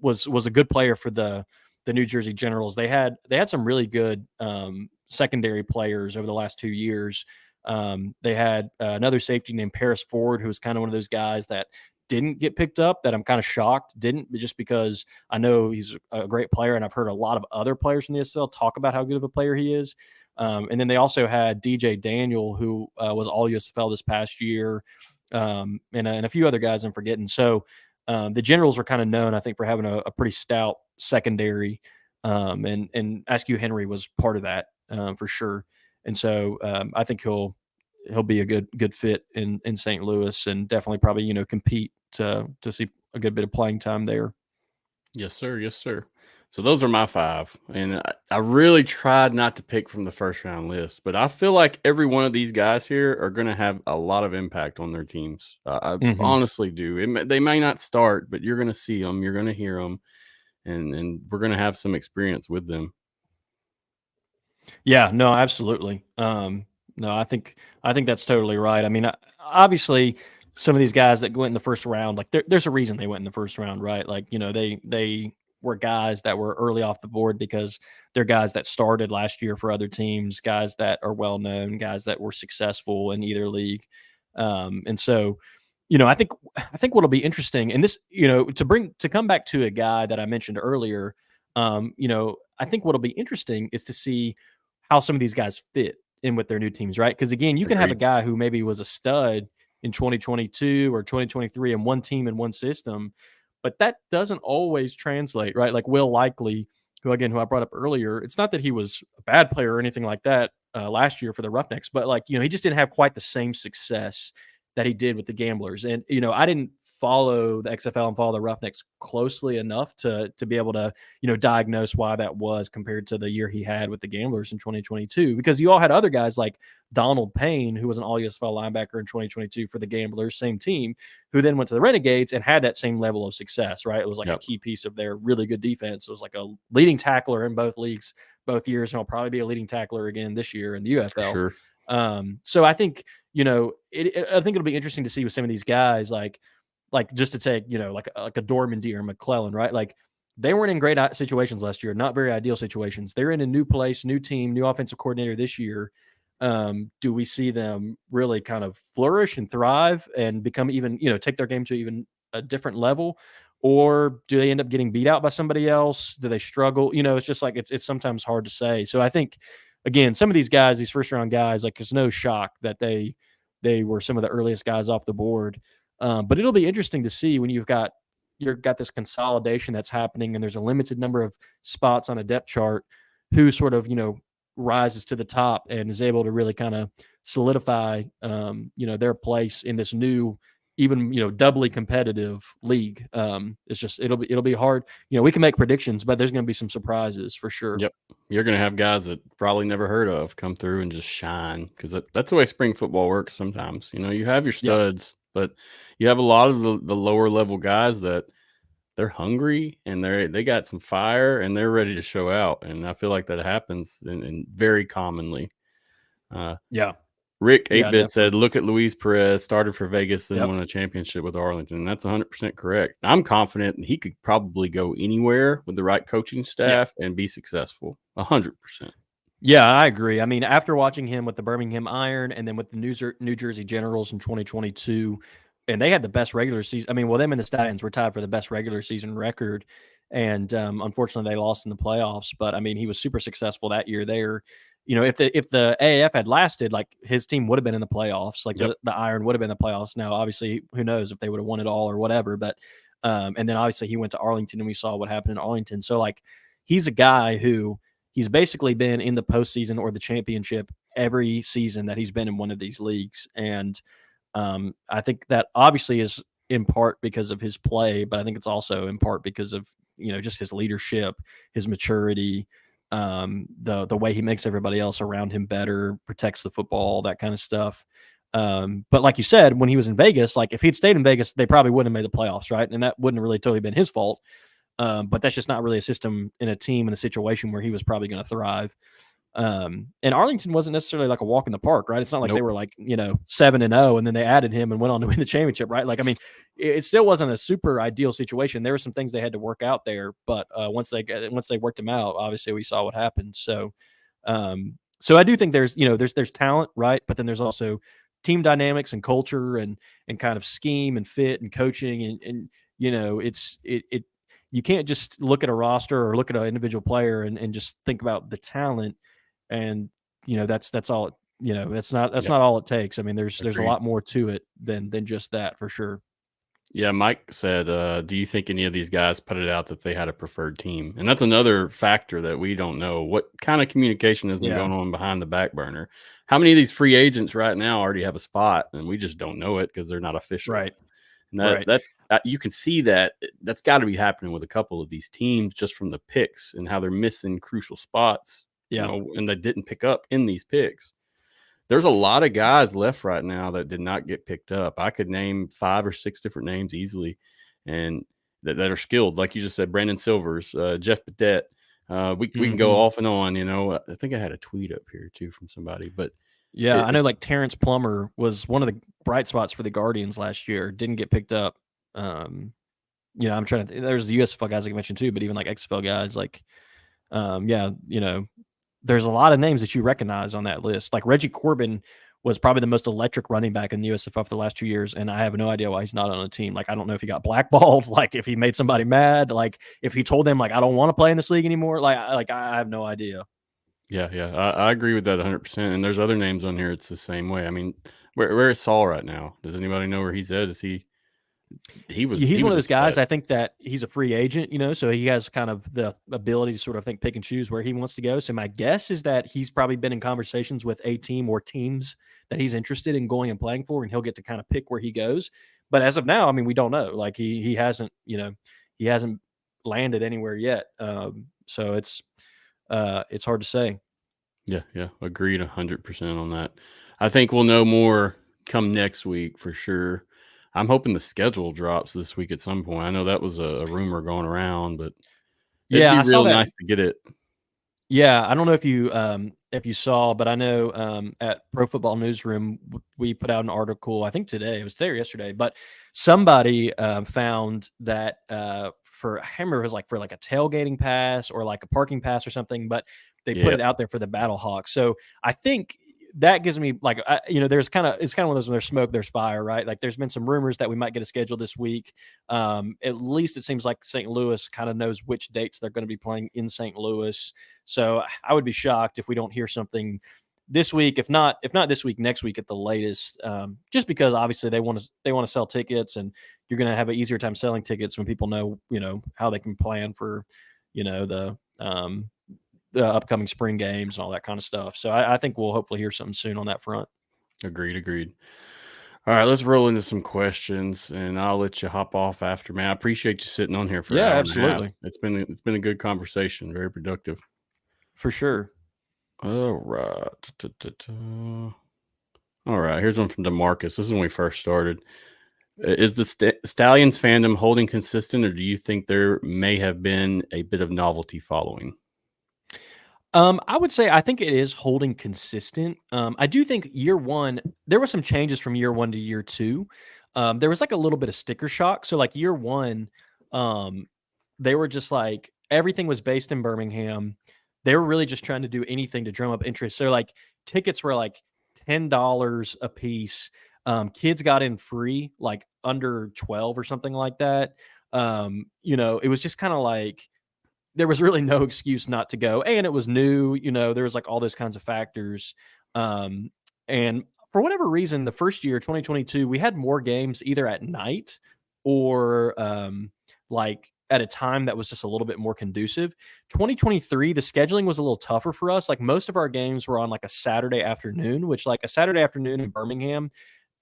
was a good player for the New Jersey Generals. They had some really good secondary players over the last 2 years. They had another safety named Paris Ford, who was kind of one of those guys that didn't get picked up, that I'm kind of shocked didn't, just because I know he's a great player, and I've heard a lot of other players from the USFL talk about how good of a player he is. And then they also had DJ Daniel, who was all USFL this past year, and a few other guys I'm forgetting. So the Generals are kind of known, I think, for having a pretty stout secondary, and Askew Henry was part of that for sure. And so I think he'll be a good fit in St. Louis, and definitely probably compete to see a good bit of playing time there. Yes, sir. Yes, sir. So those are my 5, and I really tried not to pick from the first round list, but I feel like every one of these guys here are going to have a lot of impact on their teams. I honestly do. They may not start, but you're going to see them, you're going to hear them, and we're going to have some experience with them. Yeah, no, absolutely. No, I think that's totally right. I mean, obviously, some of these guys that went in the first round, like there's a reason they went in the first round, right? Like they were guys that were early off the board because they're guys that started last year for other teams, guys that are well known, guys that were successful in either league, and so. I think what'll be interesting, and this, to come back to a guy that I mentioned earlier, I think what'll be interesting is to see how some of these guys fit in with their new teams, right? Because again, you can have a guy who maybe was a stud in 2022 or 2023 in one team and one system, but that doesn't always translate, right? Like Will Likely, who I brought up earlier, it's not that he was a bad player or anything like that last year for the Roughnecks, but he just didn't have quite the same success that he did with the Gamblers. And I didn't follow the XFL and follow the Roughnecks closely enough to be able to diagnose why that was compared to the year he had with the Gamblers in 2022, because you all had other guys like Donald Payne, who was an all USFL linebacker in 2022 for the Gamblers, same team, who then went to the Renegades and had that same level of success, right? It was like a key piece of their really good defense. It was like a leading tackler in both leagues both years, and he'll probably be a leading tackler again this year in the UFL. Sure. So I think I think it'll be interesting to see with some of these guys, like just to take, like a Dormandy or McClellan, right? Like they weren't in great situations last year, not very ideal situations. They're in a new place, new team, new offensive coordinator this year. Do we see them really kind of flourish and thrive and become even, take their game to even a different level? Or do they end up getting beat out by somebody else? Do they struggle? It's just like, it's sometimes hard to say. So I think, again, some of these guys, these first round guys, like it's no shock that they were some of the earliest guys off the board. But it'll be interesting to see when you've got this consolidation that's happening, and there's a limited number of spots on a depth chart, who sort of rises to the top and is able to really kind of solidify their place in this new, even doubly competitive league. It's just it'll be hard. We can make predictions, but there's going to be some surprises for sure. Yep, you're going to have guys that probably never heard of come through and just shine, because that's the way spring football works. Sometimes you have your studs, but you have a lot of the lower level guys that they're hungry and they got some fire and they're ready to show out. And I feel like that happens and very commonly. Rick 8-Bit said, look at Luis Perez, started for Vegas, then won a championship with Arlington. That's 100% correct. I'm confident he could probably go anywhere with the right coaching staff and be successful. 100%. Yeah, I agree. I mean, after watching him with the Birmingham Iron and then with the New Jersey Generals in 2022, and they had the best regular season. I mean, well, them and the Stallions were tied for the best regular season record. And unfortunately, they lost in the playoffs. But I mean, he was super successful that year there. If the AAF had lasted, like his team would have been in the playoffs. Like the Iron would have been in the playoffs. Now, obviously, who knows if they would have won it all or whatever. But and then obviously he went to Arlington, and we saw what happened in Arlington. So like he's a guy who he's basically been in the postseason or the championship every season that he's been in one of these leagues. And I think that obviously is in part because of his play, but I think it's also in part because of, just his leadership, his maturity, the way he makes everybody else around him better, protects the football, that kind of stuff. But like you said, when he was in Vegas, like if he'd stayed in Vegas, they probably wouldn't have made the playoffs, right? And that wouldn't have really totally been his fault. But that's just not really a system in a team in a situation where he was probably going to thrive. And Arlington wasn't necessarily like a walk in the park, right? It's not like they were like, 7-0 and then they added him and went on to win the championship, right? Like, I mean, it still wasn't a super ideal situation. There were some things they had to work out there, but once they worked them out, obviously we saw what happened. So I do think there's talent, right? But then there's also team dynamics and culture and kind of scheme and fit and coaching and you can't just look at a roster or look at an individual player and just think about the talent. And that's all. That's not all it takes. I mean, there's a lot more to it than just that, for sure. Yeah, Mike said, do you think any of these guys put it out that they had a preferred team? And that's another factor that we don't know. What kind of communication has been going on behind the back burner? How many of these free agents right now already have a spot, and we just don't know it because they're not official? Right. And that's you can see that's got to be happening with a couple of these teams just from the picks and how they're missing crucial spots. And they didn't pick up in these picks. There's a lot of guys left right now that did not get picked up. I could name 5 or 6 different names easily, and that are skilled, like you just said. Brandon Silvers, Jeff Badette. We can go off and on. I think I had a tweet up here too from somebody, but I know like Terrence Plummer was one of the bright spots for the Guardians last year. Didn't get picked up. I'm trying to. There's the USFL guys I mentioned too, but even like XFL guys, like, there's a lot of names that you recognize on that list. Like Reggie Corbin was probably the most electric running back in the USFL for the last 2 years, and I have no idea why he's not on a team. Like, I don't know if he got blackballed, like if he made somebody mad, like if he told them like I don't want to play in this league anymore. Like I have no idea. Yeah, I agree with that 100%. And there's other names on here. It's the same way. I mean, where is Saul right now? Does anybody know where he's at? Is he? He's one of those guys. I think that he's a free agent, so he has kind of the ability to sort of pick and choose where he wants to go. So my guess is that he's probably been in conversations with a team or teams that he's interested in going and playing for, and he'll get to kind of pick where he goes. But as of now, I mean, we don't know. Like he hasn't, he hasn't landed anywhere yet. So it's hard to say. Yeah, agreed 100% on that. I think we'll know more come next week for sure. I'm hoping the schedule drops this week at some point. I know that was a rumor going around, but it'd be real nice to get it. Yeah, I don't know if you saw, but I know at Pro Football Newsroom we put out an article. I think today, it was today or yesterday, but somebody found that I can't remember if it was like for like a tailgating pass or like a parking pass or something, but they put it out there for the Battle Hawk. So I think that gives me like, it's kind of one of those, when there's smoke, there's fire, right? Like there's been some rumors that we might get a schedule this week. At least it seems like St. Louis kind of knows which dates they're going to be playing in St. Louis. So I would be shocked if we don't hear something this week, if not this week, next week at the latest, just because obviously they want to sell tickets, and you're going to have an easier time selling tickets when people know, how they can plan for, the upcoming spring games and all that kind of stuff. So I think we'll hopefully hear something soon on that front. Agreed. All right, let's roll into some questions, and I'll let you hop off after, man. I appreciate you sitting on here for an hour absolutely. And a half. It's been a good conversation, very productive. For sure. All right. All right, here's one from DeMarcus. This is when we first started. Is the Stallions fandom holding consistent, or do you think there may have been a bit of novelty following? I would say I think it is holding consistent. I do think year one, there were some changes from year one to year two. There was like a little bit of sticker shock. So like year one, they were just like, everything was based in Birmingham. They were really just trying to do anything to drum up interest. So like tickets were like $10 a piece. Kids got in free, like under 12 or something like that. It was just kind of like, there was really no excuse not to go. And it was new, there was like all those kinds of factors. And for whatever reason, the first year, 2022, we had more games either at night or like at a time that was just a little bit more conducive. 2023, the scheduling was a little tougher for us. Like most of our games were on like a Saturday afternoon, which like a Saturday afternoon in Birmingham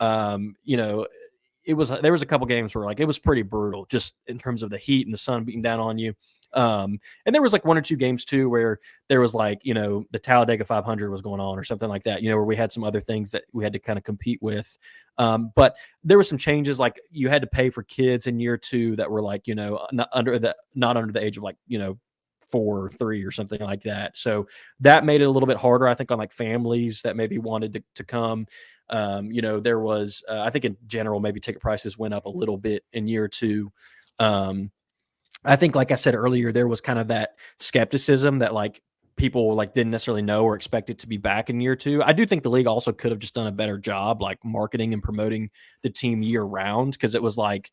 you know, there was a couple games where like it was pretty brutal just in terms of the heat and the sun beating down on you. And there was like one or two games too where there was like, you know, the Talladega 500 was going on or something like that, you know, where we had some other things that we had to kind of compete with. But there were some changes, like you had to pay for kids in year 2 that were like, you know, not under the age of like, you know, 4 or 3 or something like that. So that made it a little bit harder, I think, on like families that maybe wanted to come. You know, there was, I think in general, maybe ticket prices went up a little bit in year 2. I think, like I said earlier, there was kind of that skepticism that like people like didn't necessarily know or expect it to be back in year 2. I do think the league also could have just done a better job like marketing and promoting the team year round, because it was like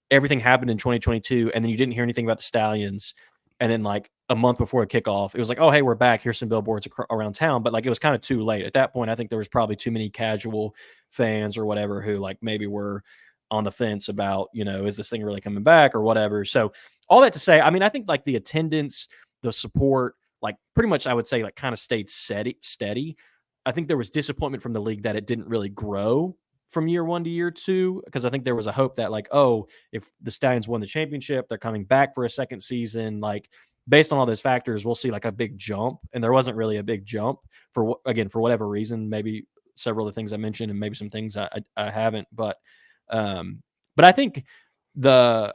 everything happened in 2022 and then you didn't hear anything about the Stallions. And then like a month before the kickoff, it was like, oh, hey, we're back. Here's some billboards around town. But like it was kind of too late. At that point, I think there was probably too many casual fans or whatever who like maybe were on the fence about, you know, is this thing really coming back or whatever. So all that to say, I mean, I think like the attendance, the support, like pretty much I would say like kind of stayed steady. I think there was disappointment from the league that it didn't really grow from year 1 to year 2, because I think there was a hope that like, oh, if the Stallions won the championship, they're coming back for a second season. Like based on all those factors, we'll see like a big jump. And there wasn't really a big jump for whatever reason, maybe several of the things I mentioned and maybe some things I haven't, but I think there's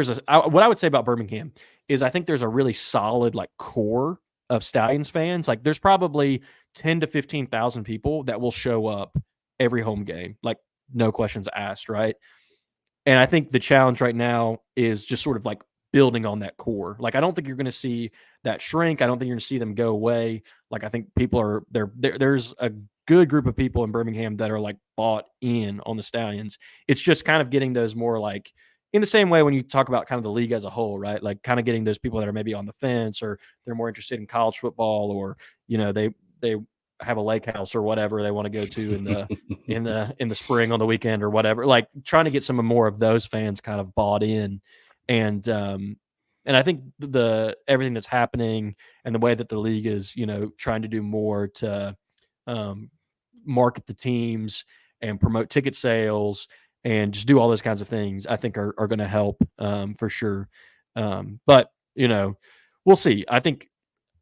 what I would say about Birmingham is I think there's a really solid like core of Stallions fans. Like there's probably 10 to 15,000 people that will show up every home game, like no questions asked, right? And I think the challenge right now is just sort of like building on that core. Like I don't think you're going to see that shrink. I don't think you're going to see them go away. Like I think people are there's a good group of people in Birmingham that are like bought in on the Stallions. It's just kind of getting those more like in the same way when you talk about kind of the league as a whole, right? Like kind of getting those people that are maybe on the fence or they're more interested in college football, or, you know, they have a lake house or whatever they want to go to in the spring on the weekend or whatever, like trying to get some more of those fans kind of bought in. And I think everything that's happening and the way that the league is, you know, trying to do more to market the teams and promote ticket sales and just do all those kinds of things, I think are going to help for sure. But, you know, we'll see. I think,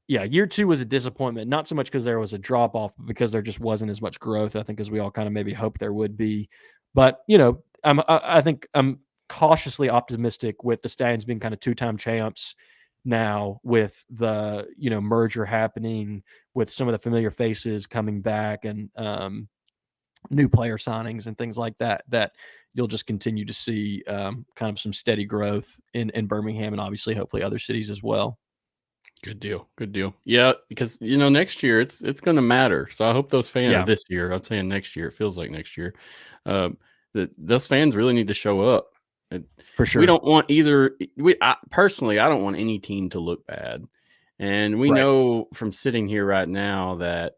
yeah, year 2 was a disappointment, not so much because there was a drop off, but because there just wasn't as much growth, I think, as we all kind of maybe hoped there would be. But, you know, I think I'm cautiously optimistic with the Stallions being kind of 2-time champs now, with the, you know, merger happening, with some of the familiar faces coming back and new player signings and things like that, that you'll just continue to see kind of some steady growth in Birmingham and obviously hopefully other cities as well. Good deal. Yeah, because, you know, next year it's going to matter. So I hope those fans this year, I'm saying next year, it feels like next year, those fans really need to show up. For sure. We don't want personally, I don't want any team to look bad. And we know from sitting here right now that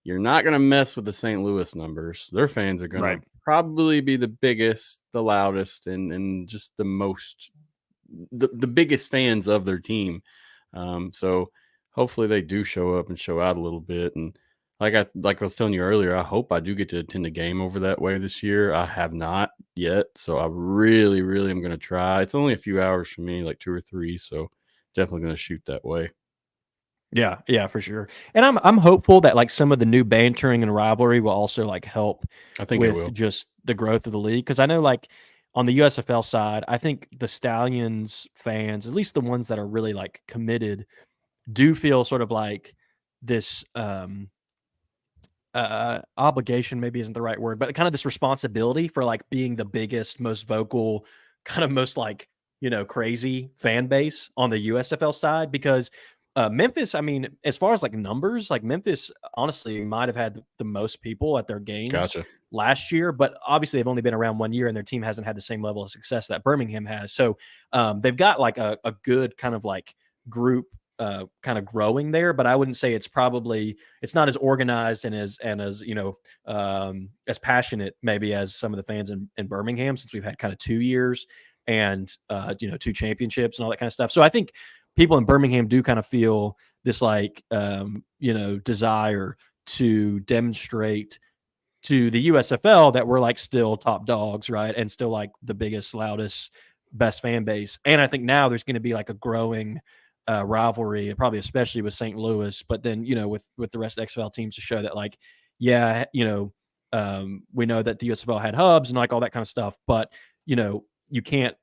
you're not going to mess with the St. Louis numbers. Their fans are going to probably be the biggest, the loudest, and just the most, the biggest fans of their team. So hopefully they do show up and show out a little bit. And like I was telling you earlier, I hope I do get to attend a game over that way this year. I have not yet, so I really, really am going to try. It's only a few hours for me, like 2 or 3, so definitely going to shoot that way. Yeah, for sure. And I'm hopeful that like some of the new bantering and rivalry will also like help with just the growth of the league. Because I know like on the USFL side, I think the Stallions fans, at least the ones that are really like committed, do feel sort of like this obligation maybe isn't the right word, but kind of this responsibility for like being the biggest, most vocal, kind of most like, you know, crazy fan base on the USFL side. Because Memphis, I mean, as far as like numbers, like Memphis honestly might have had the most people at their games last year, but obviously they've only been around 1 year and their team hasn't had the same level of success that Birmingham has. So they've got like a good kind of like group kind of growing there, but I wouldn't say it's not as organized and as you know, as passionate maybe as some of the fans in Birmingham, since we've had kind of 2 years and you know, 2 championships and all that kind of stuff. So I think people in Birmingham do kind of feel this like you know, desire to demonstrate to the USFL that we're like still top dogs, right? And still like the biggest, loudest, best fan base. And I think now there's going to be like a growing rivalry, probably especially with St. Louis, but then, with the rest of the XFL teams to show that like, yeah, we know that the USFL had hubs and like all that kind of stuff, but you can't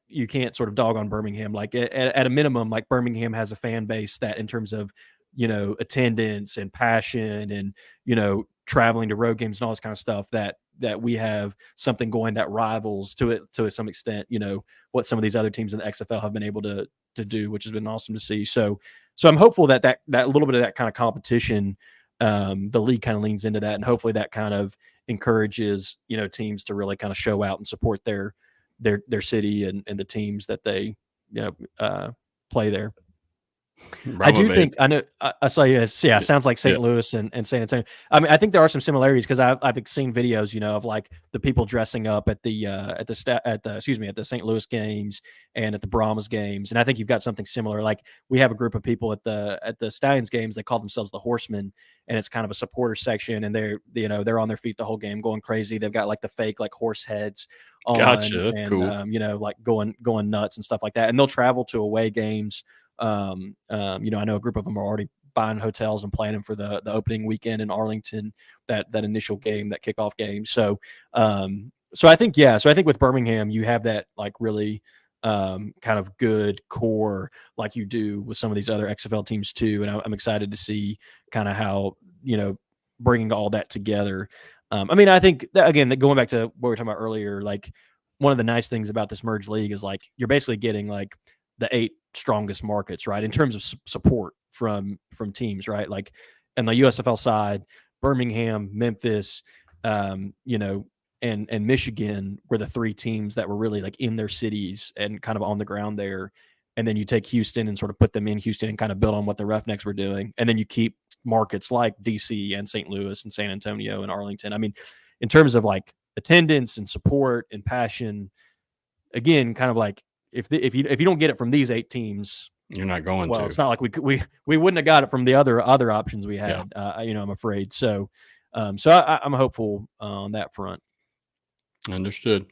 sort of dog on Birmingham. Like at a minimum, like Birmingham has a fan base that in terms of, attendance and passion and, traveling to road games and all this kind of stuff that we have something going that rivals to some extent, what some of these other teams in the XFL have been able to do, which has been awesome to see. So I'm hopeful that little bit of that kind of competition, the league kind of leans into that, and hopefully that kind of encourages, teams to really kind of show out and support their city and the teams that they, play there. Brahma, I do babe. think I know. I saw you. Yeah, sounds like St. Louis and San Antonio. I mean, I think there are some similarities because I've seen videos, of like the people dressing up at the St. Louis games and at the Brahmas games, and I think you've got something similar. Like we have a group of people at the Stallions games. They call themselves the Horsemen, and it's kind of a supporter section, and they're on their feet the whole game, going crazy. They've got like the fake like horse heads on, Gotcha. That's and, cool. Like going nuts and stuff like that. And they'll travel to away games. I know a group of them are already buying hotels and planning for the opening weekend in Arlington, that initial game, that kickoff game. So I think with Birmingham, you have that like really kind of good core like you do with some of these other XFL teams too. And I'm excited to see kind of how, bringing all that together. I think that, again, going back to what we were talking about earlier, like one of the nice things about this merged league is like you're basically getting like the 8 strongest markets, right, in terms of support from teams, right? Like on the USFL side, Birmingham, Memphis, and Michigan were the 3 teams that were really like in their cities and kind of on the ground there. And then you take Houston and sort of put them in Houston and kind of build on what the Roughnecks were doing. And then you keep markets like DC and St. Louis and San Antonio and Arlington. I mean, in terms of like attendance and support and passion, again, kind of like if you don't get it from these 8 teams, you're not going to. It's not like we wouldn't have got it from the other options we had. Yeah. I'm afraid. So I'm hopeful on that front. Understood.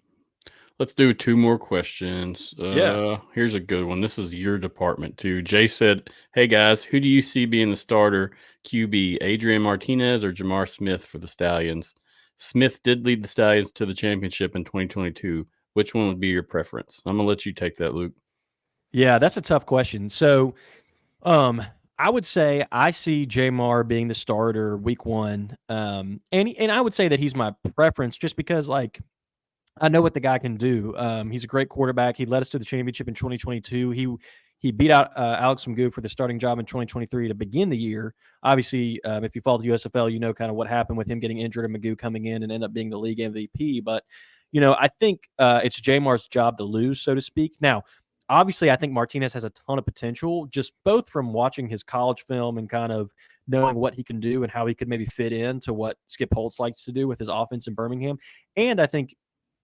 Let's do 2 more questions. Here's a good one. This is your department too. Jay said, "Hey guys, who do you see being the starter QB, Adrian Martinez or Jamar Smith for the Stallions? Smith did lead the Stallions to the championship in 2022. Which one would be your preference?" I'm gonna let you take that, Luke. Yeah, that's a tough question. So, I would say I see Jamar being the starter week 1, and I would say that he's my preference just because like I know what the guy can do. He's a great quarterback. He led us to the championship in 2022. He beat out Alex Magoo for the starting job in 2023 to begin the year. Obviously, if you follow the USFL, you know kind of what happened with him getting injured and Magoo coming in and end up being the league MVP. But, I think it's Jamar's job to lose, so to speak. Now, obviously, I think Martinez has a ton of potential, just both from watching his college film and kind of knowing what he can do and how he could maybe fit into what Skip Holtz likes to do with his offense in Birmingham. And I think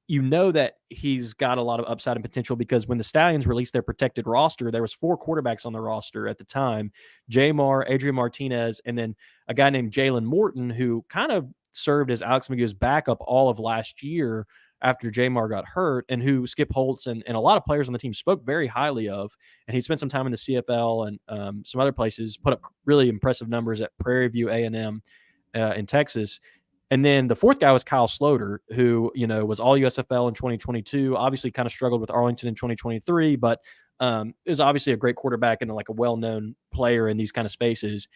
that he's got a lot of upside and potential because when the Stallions released their protected roster, there was 4 quarterbacks on the roster at the time: Jamar, Adrian Martinez, and then a guy named Jalen Morton, who kind of served as Alex Magoo's backup all of last year after Jamar got hurt, and who Skip Holtz and a lot of players on the team spoke very highly of. And he spent some time in the CFL and some other places, put up really impressive numbers at Prairie View A&M in Texas. And then the 4th guy was Kyle Sloter, who, was all USFL in 2022, obviously kind of struggled with Arlington in 2023, but is obviously a great quarterback and like a well-known player in these kind of spaces.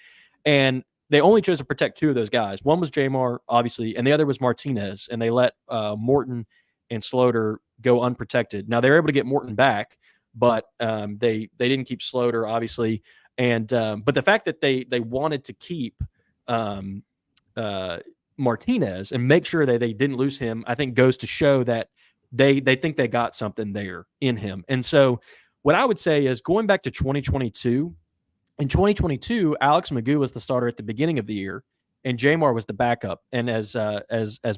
And they only chose to protect 2 of those guys. One was Jamar, obviously, and the other was Martinez. And they let Morton and Sloter go unprotected. Now, they were able to get Morton back, but they didn't keep Sloter, obviously. And but the fact that they wanted to keep Martinez and make sure that they didn't lose him, I think goes to show that they think they got something there in him. And so what I would say is going back to 2022, in 2022, Alex Magoo was the starter at the beginning of the year and Jamar was the backup. And as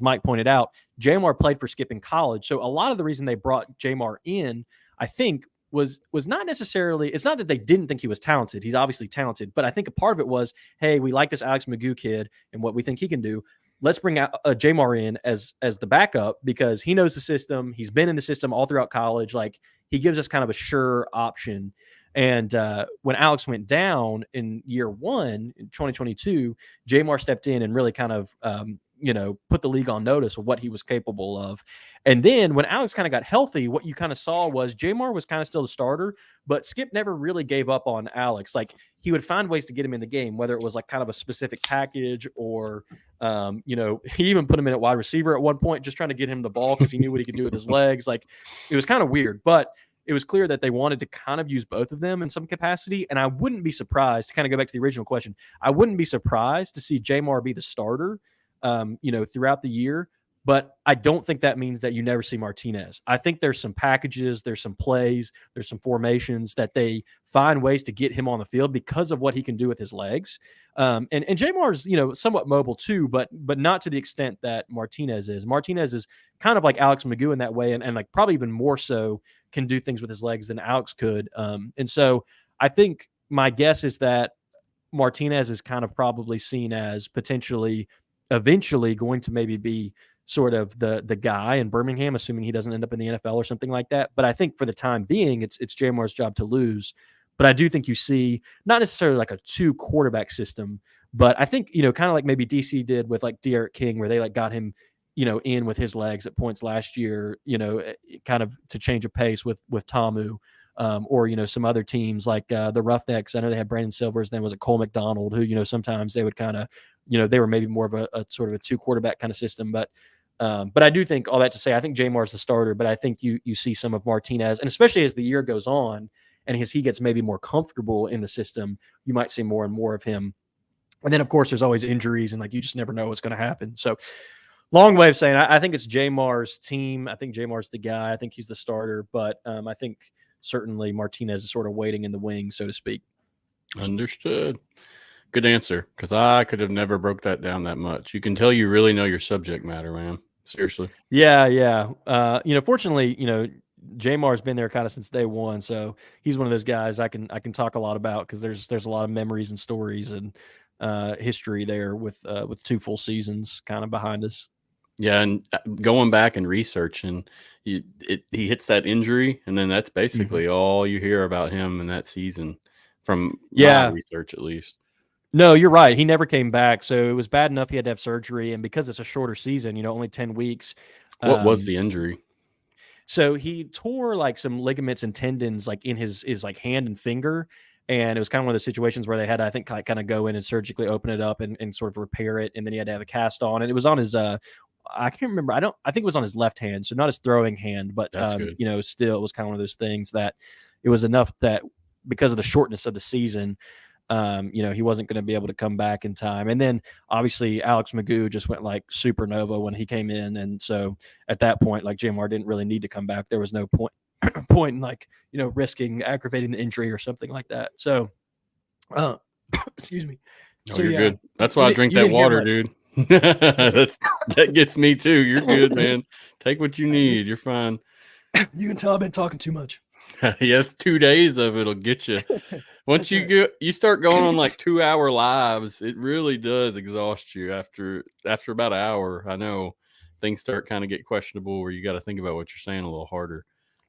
Mike pointed out, Jamar played for Skip in college. So a lot of the reason they brought Jamar in, I think, was not necessarily, it's not that they didn't think he was talented. He's obviously talented, but I think a part of it was, hey, we like this Alex Magoo kid and what we think he can do. let's bring out Jamar in as the backup because he knows the system. He's been in the system all throughout college. Like, he gives us kind of a sure option. And when Alex went down in year 1 in 2022, Jamar stepped in and really kind of put the league on notice of what he was capable of. And then when Alex kind of got healthy, what you kind of saw was Jamar was kind of still the starter, but Skip never really gave up on Alex. Like, he would find ways to get him in the game, whether it was like kind of a specific package or, he even put him in at wide receiver at one point, just trying to get him the ball because he knew what he could do with his legs. Like, it was kind of weird, but it was clear that they wanted to kind of use both of them in some capacity. And I wouldn't be surprised to kind of go back to the original question. I wouldn't be surprised to see Jamar be the starter, throughout the year. But I don't think that means that you never see Martinez. I think there's some packages, there's some plays, there's some formations that they find ways to get him on the field because of what he can do with his legs. And Jamar's, somewhat mobile too, but not to the extent that Martinez is. Martinez is kind of like Alex Magoo in that way, and like probably even more so can do things with his legs than Alex could. And so I think my guess is that Martinez is kind of probably seen as potentially eventually going to maybe be sort of the guy in Birmingham, assuming he doesn't end up in the NFL or something like that. But I think for the time being, it's Jamar's job to lose. But I do think you see not necessarily like a 2 quarterback system, but I think, kind of like maybe DC did with like De'Aaron King, where they like got him, in with his legs at points last year, kind of to change a pace with Tamu. Or, some other teams like the Roughnecks. I know they had Brandon Silvers, then was it Cole McDonald, who, sometimes they would kind of, they were maybe more of a sort of a 2 quarterback kind of system. But I do think all that to say, I think Jamar is the starter, but I think you see some of Martinez, and especially as the year goes on and as he gets maybe more comfortable in the system, you might see more and more of him. And then, of course, there's always injuries, and like you just never know what's going to happen. So, long way of saying, I think it's Jamar's team. I think Jamar's the guy. I think he's the starter, but I think certainly Martinez is sort of waiting in the wings, so to speak. Understood. Good answer, because I could have never broke that down that much. You can tell you really know your subject matter, man. Seriously. Yeah. Fortunately, Jamar's been there kind of since day one, so he's one of those guys I can talk a lot about because there's a lot of memories and stories and history there with 2 full seasons kind of behind us. Yeah, and going back and researching, he hits that injury, and then that's basically all you hear about him in that season from my research, at least. No, you're right. He never came back, so it was bad enough he had to have surgery, and because it's a shorter season, only 10 weeks. What was the injury? So he tore like some ligaments and tendons like in his like hand and finger. And it was kind of one of those situations where they had to, I think, kind of go in and surgically open it up and sort of repair it. And then he had to have a cast on. And it was on his, I can't remember. I think it was on his left hand. So not his throwing hand, but, still it was kind of one of those things that it was enough that because of the shortness of the season, he wasn't going to be able to come back in time. And then obviously Alex Magoo just went like supernova when he came in. And so at that point, like Jamar didn't really need to come back. There was no point in like, risking aggravating the injury or something like that. So, excuse me. Oh, so, you're good. That's why I drink that water, dude. That gets me too. You're good, man. Take what you need. You're fine. You can tell I've been talking too much. Yeah, it's 2 days of it'll get you. Once you start going on like 2-hour lives, it really does exhaust you after about an hour. I know things start kind of get questionable where you got to think about what you're saying a little harder.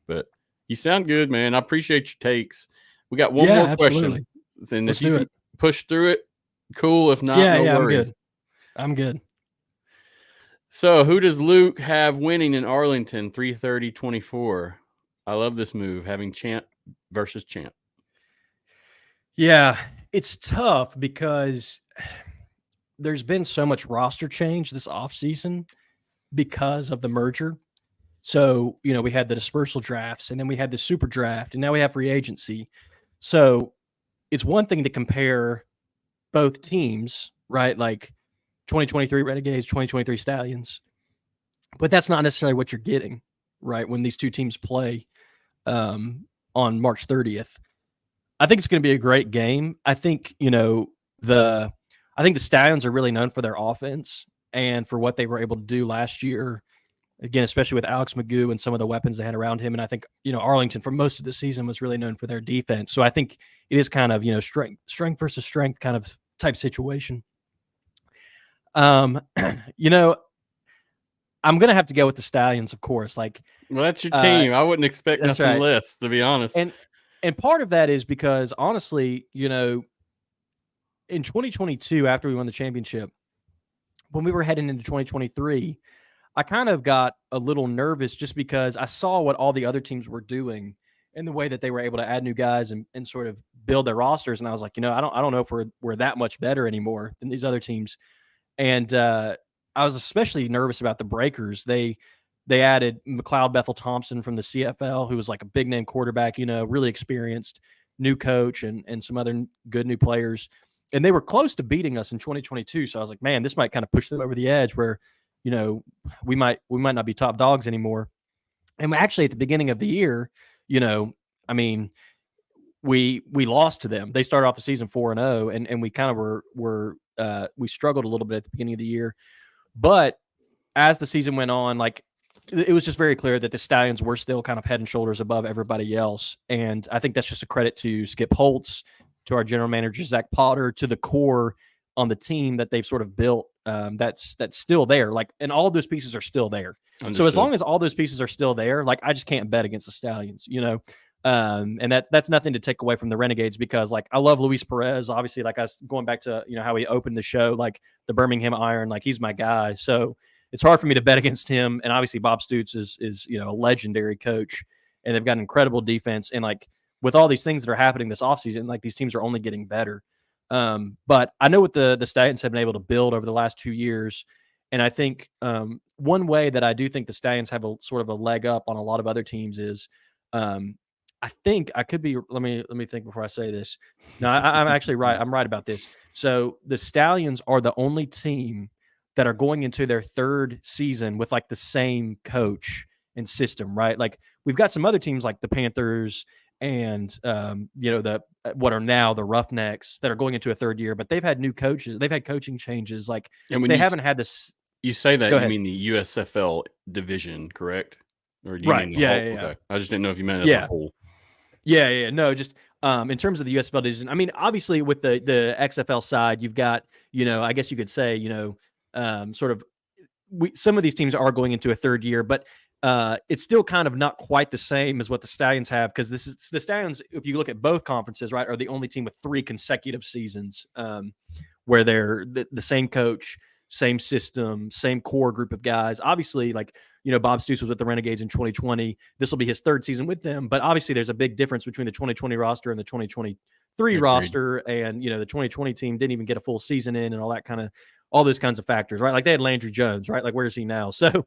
But you sound good, man. I appreciate your takes. We got one more question. And Let's if you can push through it, cool. If not, no worries. I'm good. So who does Luke have winning in Arlington 330-24? I love this move, having champ versus champ. Yeah, it's tough because there's been so much roster change this offseason because of the merger. So, we had the dispersal drafts, and then we had the super draft, and now we have free agency. So it's one thing to compare both teams, right? Like 2023 Renegades, 2023 Stallions. But that's not necessarily what you're getting, right, when these two teams play on March 30th. I think it's going to be a great game. I think, the Stallions are really known for their offense and for what they were able to do last year. Again, especially with Alex Magoo and some of the weapons they had around him. And I think, Arlington for most of the season was really known for their defense. So I think it is kind of, strength versus strength kind of type situation. You know, I'm gonna have to go with the Stallions, of course. Like, Well, that's your team. I wouldn't expect that's nothing right. less, to be honest. And part of that is because honestly, you know, in 2022, after we won the championship, when we were heading into 2023, I kind of got a little nervous just because I saw what all the other teams were doing and the way that they were able to add new guys and sort of build their rosters. And I was like, you know, I don't know if we're that much better anymore than these other teams. And I was especially nervous about the Breakers. They added McLeod Bethel Thompson from the CFL, who was like a big name quarterback, you know, really experienced, new coach, and some other good new players. And they were close to beating us in 2022. So I was like, man, this might kind of push them over the edge where, you know, we might not be top dogs anymore. And actually, at the beginning of the year, you know, I mean, we lost to them. They started off the season 4-0, and we kind of we struggled a little bit at the beginning of the year. But as the season went on, like, it was just very clear that the Stallions were still kind of head and shoulders above everybody else. And I think that's just a credit to Skip Holtz, to our general manager, Zach Potter, to the core on the team that they've sort of built. That's still there. Like, and all of those pieces are still there. Understood. So as long as all those pieces are still there, like, I just can't bet against the Stallions, you know? And that's nothing to take away from the Renegades, because like, I love Luis Perez, obviously, like, I was going back to, you know, how he opened the show, like the Birmingham Iron, like, he's my guy. So it's hard for me to bet against him. And obviously Bob Stoops is, you know, a legendary coach, and they've got an incredible defense. And like, with all these things that are happening this offseason, like, these teams are only getting better. But I know what the Stallions have been able to build over the last 2 years. And I think one way that I do think the Stallions have a sort of a leg up on a lot of other teams is, I think I could be. Let me think before I say this. No, I'm actually right. I'm right about this. So the Stallions are the only team that are going into their third season with like the same coach and system, right? Like, we've got some other teams like the Panthers and you know, the what are now the Roughnecks that are going into a third year, but they've had new coaches. They've had coaching changes. Like, And when they haven't had this. you say that, Go you ahead. mean the USFL division, correct? Or do you Right. mean the Yeah, whole? yeah, yeah. Okay, I just didn't know if you meant as a whole. Yeah. No, just in terms of the USFL division. I mean, obviously with the XFL side, you've got, you know, I guess you could say, you know, sort of, some of these teams are going into a third year, but it's still kind of not quite the same as what the Stallions have, because this is the Stallions. If you look at both conferences, right, are the only team with 3 consecutive seasons where they're the same coach, same system, same core group of guys. Obviously, like, you know, Bob Stoops was with the Renegades in 2020. This will be his third season with them, but obviously there's a big difference between the 2020 roster and the 2023 Agreed. roster. And, you know, the 2020 team didn't even get a full season in, and all those kinds of factors, right? Like, they had Landry Jones, right? Like, where is he now? So,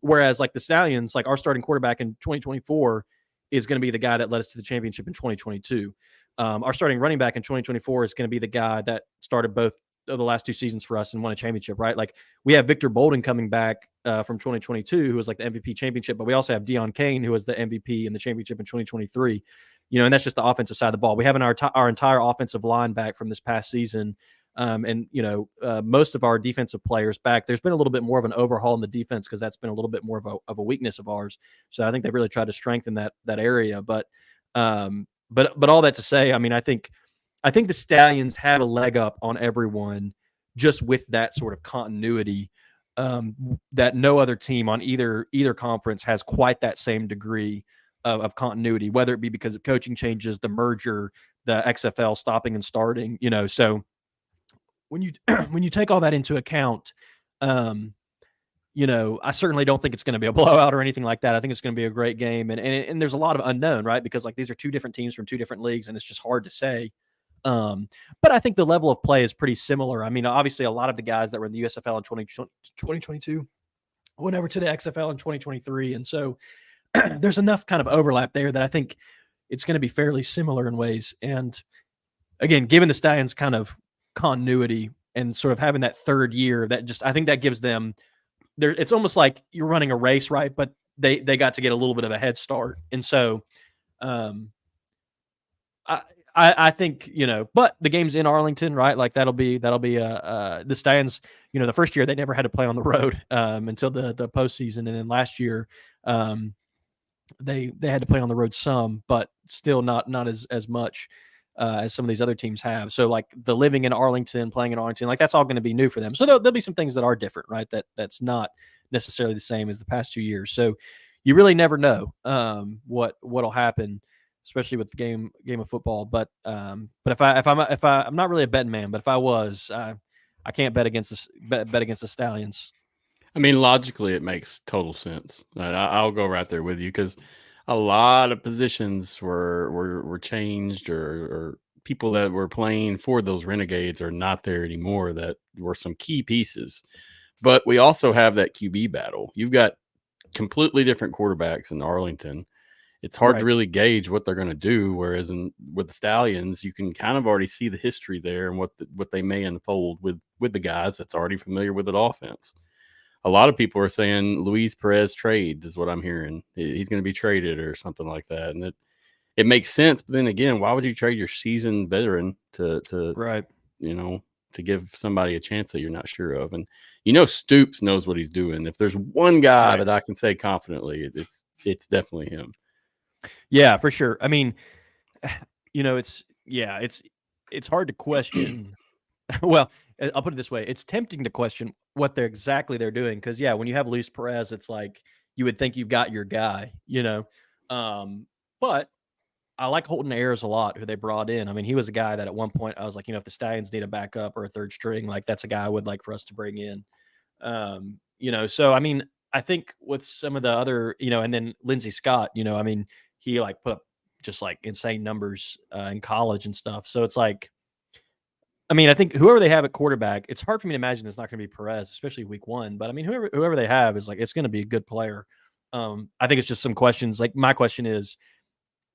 whereas like the Stallions, like, our starting quarterback in 2024 is going to be the guy that led us to the championship in 2022. Our starting running back in 2024 is going to be the guy that started both of the last 2 seasons for us and won a championship, right? Like, we have Victor Bolden coming back from 2022, who was like the MVP championship, but we also have Deion Kane, who was the MVP in the championship in 2023. You know, and that's just the offensive side of the ball. We have our entire offensive line back from this past season. And, you know, most of our defensive players back. There's been a little bit more of an overhaul in the defense, because that's been a little bit more of a weakness of ours. So I think they've really tried to strengthen that area. But all that to say, I mean, I think the Stallions have a leg up on everyone just with that sort of continuity that no other team on either conference has quite that same degree of continuity, whether it be because of coaching changes, the merger, the XFL stopping and starting, you know. So when you take all that into account, you know, I certainly don't think it's going to be a blowout or anything like that. I think it's going to be a great game, and there's a lot of unknown, right? Because like, these are 2 different teams from 2 different leagues, and it's just hard to say. But I think the level of play is pretty similar. I mean, obviously, a lot of the guys that were in the USFL in 2022 went over to the XFL in 2023, and so there's enough kind of overlap there that I think it's going to be fairly similar in ways. And again, given the Stallions' kind of continuity and sort of having that third year, that just, I think that gives them there. It's almost like you're running a race, right? But they got to get a little bit of a head start. And so I think, you know, but the game's in Arlington, right? Like, that'll be the Stallions, you know, the first year they never had to play on the road until the postseason. And then last year they had to play on the road some, but still not as much. as some of these other teams have. So like the living in Arlington, playing in Arlington, like that's all going to be new for them. So there'll be some things that are different, right? That's not necessarily the same as the past 2 years. So you really never know what'll happen, especially with the game of football. But if I'm not really a betting man, but if I was, I can't bet against bet against the Stallions. I mean, logically, it makes total sense. I'll go right there with you because a lot of positions were changed, or people that were playing for those Renegades are not there anymore. That were some key pieces. But we also have that QB battle. You've got completely different quarterbacks in Arlington. It's hard to really gauge what they're going to do. Whereas with the Stallions, you can kind of already see the history there and what they may unfold with the guys that's already familiar with the offense. A lot of people are saying Luis Perez trades is what I'm hearing. He's going to be traded or something like that. And it makes sense. But then again, why would you trade your seasoned veteran to give somebody a chance that you're not sure of? And Stoops knows what he's doing. If there's one guy that I can say confidently, it's definitely him. Yeah, for sure. I mean, it's hard to question. Well, I'll put it this way. It's tempting to question what they're doing. Because, when you have Luis Perez, it's like you would think you've got your guy, But I like Holton Ayers a lot, who they brought in. I mean, he was a guy that at one point I was like, if the Stallions need a backup or a third string, like that's a guy I would like for us to bring in. So, I mean, I think with some of the other, and then Lindsey Scott, I mean, he like put up just like insane numbers in college and stuff. So it's like, I mean, I think whoever they have at quarterback, it's hard for me to imagine it's not going to be Perez, especially week 1. But I mean, whoever they have is like, it's going to be a good player. I think it's just some questions. Like my question is,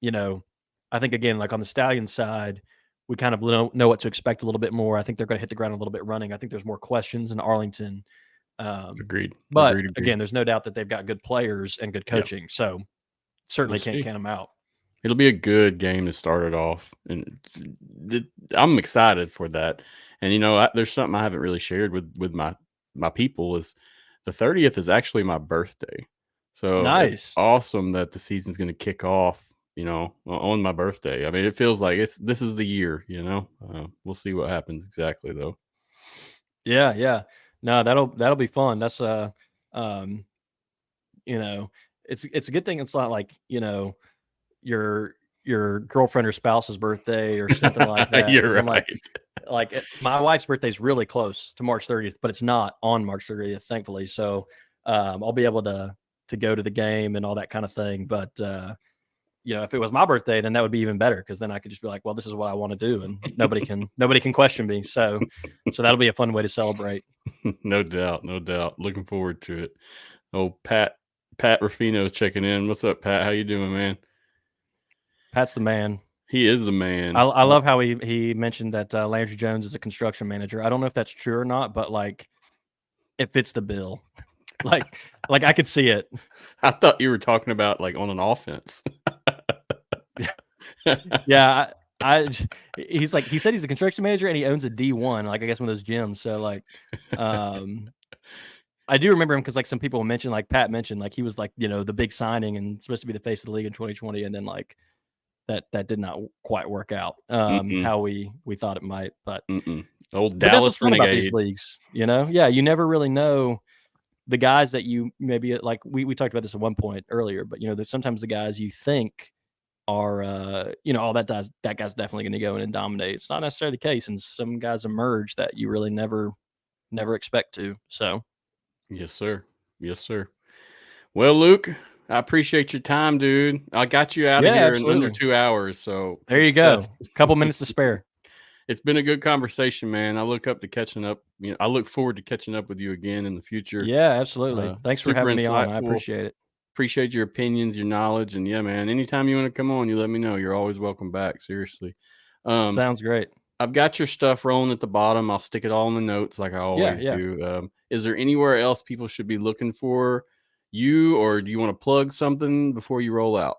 I think again, like on the Stallions side, we kind of know what to expect a little bit more. I think they're going to hit the ground a little bit running. I think there's more questions in Arlington. Agreed. But Agreed. Again, there's no doubt that they've got good players and good coaching. Yep. So certainly can't count them out. It'll be a good game to start it off. And I'm excited for that. And, there's something I haven't really shared with my people is the 30th is actually my birthday. So nice. It's awesome that the season's going to kick off, on my birthday. I mean, it feels like this is the year, we'll see what happens exactly though. Yeah. No, that'll be fun. That's it's a good thing. It's not like, your girlfriend or spouse's birthday or something like that. You're right. Like my wife's birthday is really close to March 30th, but it's not on March 30th, thankfully. So I'll be able to go to the game and all that kind of thing. But if it was my birthday, then that would be even better, because then I could just be like, well, this is what I want to do, and nobody can question me. So that'll be a fun way to celebrate. No doubt. Looking forward to it. Oh, Pat Ruffino's checking in. What's up, Pat? How you doing, man? Pat's the man. He is the man. I love how he mentioned that Landry Jones is a construction manager. I don't know if that's true or not, but like it fits the bill. like I could see it. I thought you were talking about like on an offense. Yeah, he said he's a construction manager and he owns a D1, like I guess one of those gyms. So like, I do remember him because like some people mentioned, like Pat mentioned, like he was like the big signing and supposed to be the face of the league in 2020, and then like that did not quite work out how we thought it might. But old Dallas Renegades. About these leagues, yeah, you never really know the guys that you maybe like. We talked about this at one point earlier, but there's sometimes the guys you think are that guy's definitely going to go in and dominate. It's not necessarily the case, and some guys emerge that you really never expect to. So yes sir. Well, Luke, I appreciate your time, dude. I got you out of here in under 2 hours, so there you go. A couple minutes to spare. It's been a good conversation, man. I look forward to catching up with you again in the future. Yeah, absolutely. Thanks for having me on. I appreciate it. Appreciate your opinions, your knowledge, and yeah, man, anytime you want to come on, you let me know. You're always welcome back. Seriously. Sounds great. I've got your stuff rolling at the bottom. I'll stick it all in the notes like I always do. Is there anywhere else people should be looking for you, or do you want to plug something before you roll out?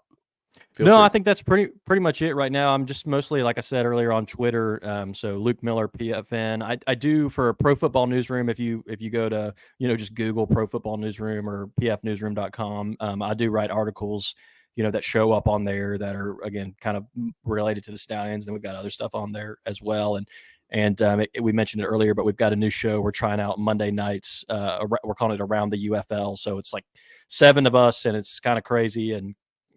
No, I think that's pretty much it right now. I'm just mostly, like I said earlier, on Twitter. So Luke Miller, PFN. I do for Pro Football Newsroom. If you go to just Google Pro Football Newsroom or pfnewsroom.com, I do write articles that show up on there that are, again, kind of related to the Stallions. Then we've got other stuff on there as well. And we mentioned it earlier, but we've got a new show we're trying out Monday nights. We're calling it Around the UFL. So it's like 7 of us, and it's kind of crazy and,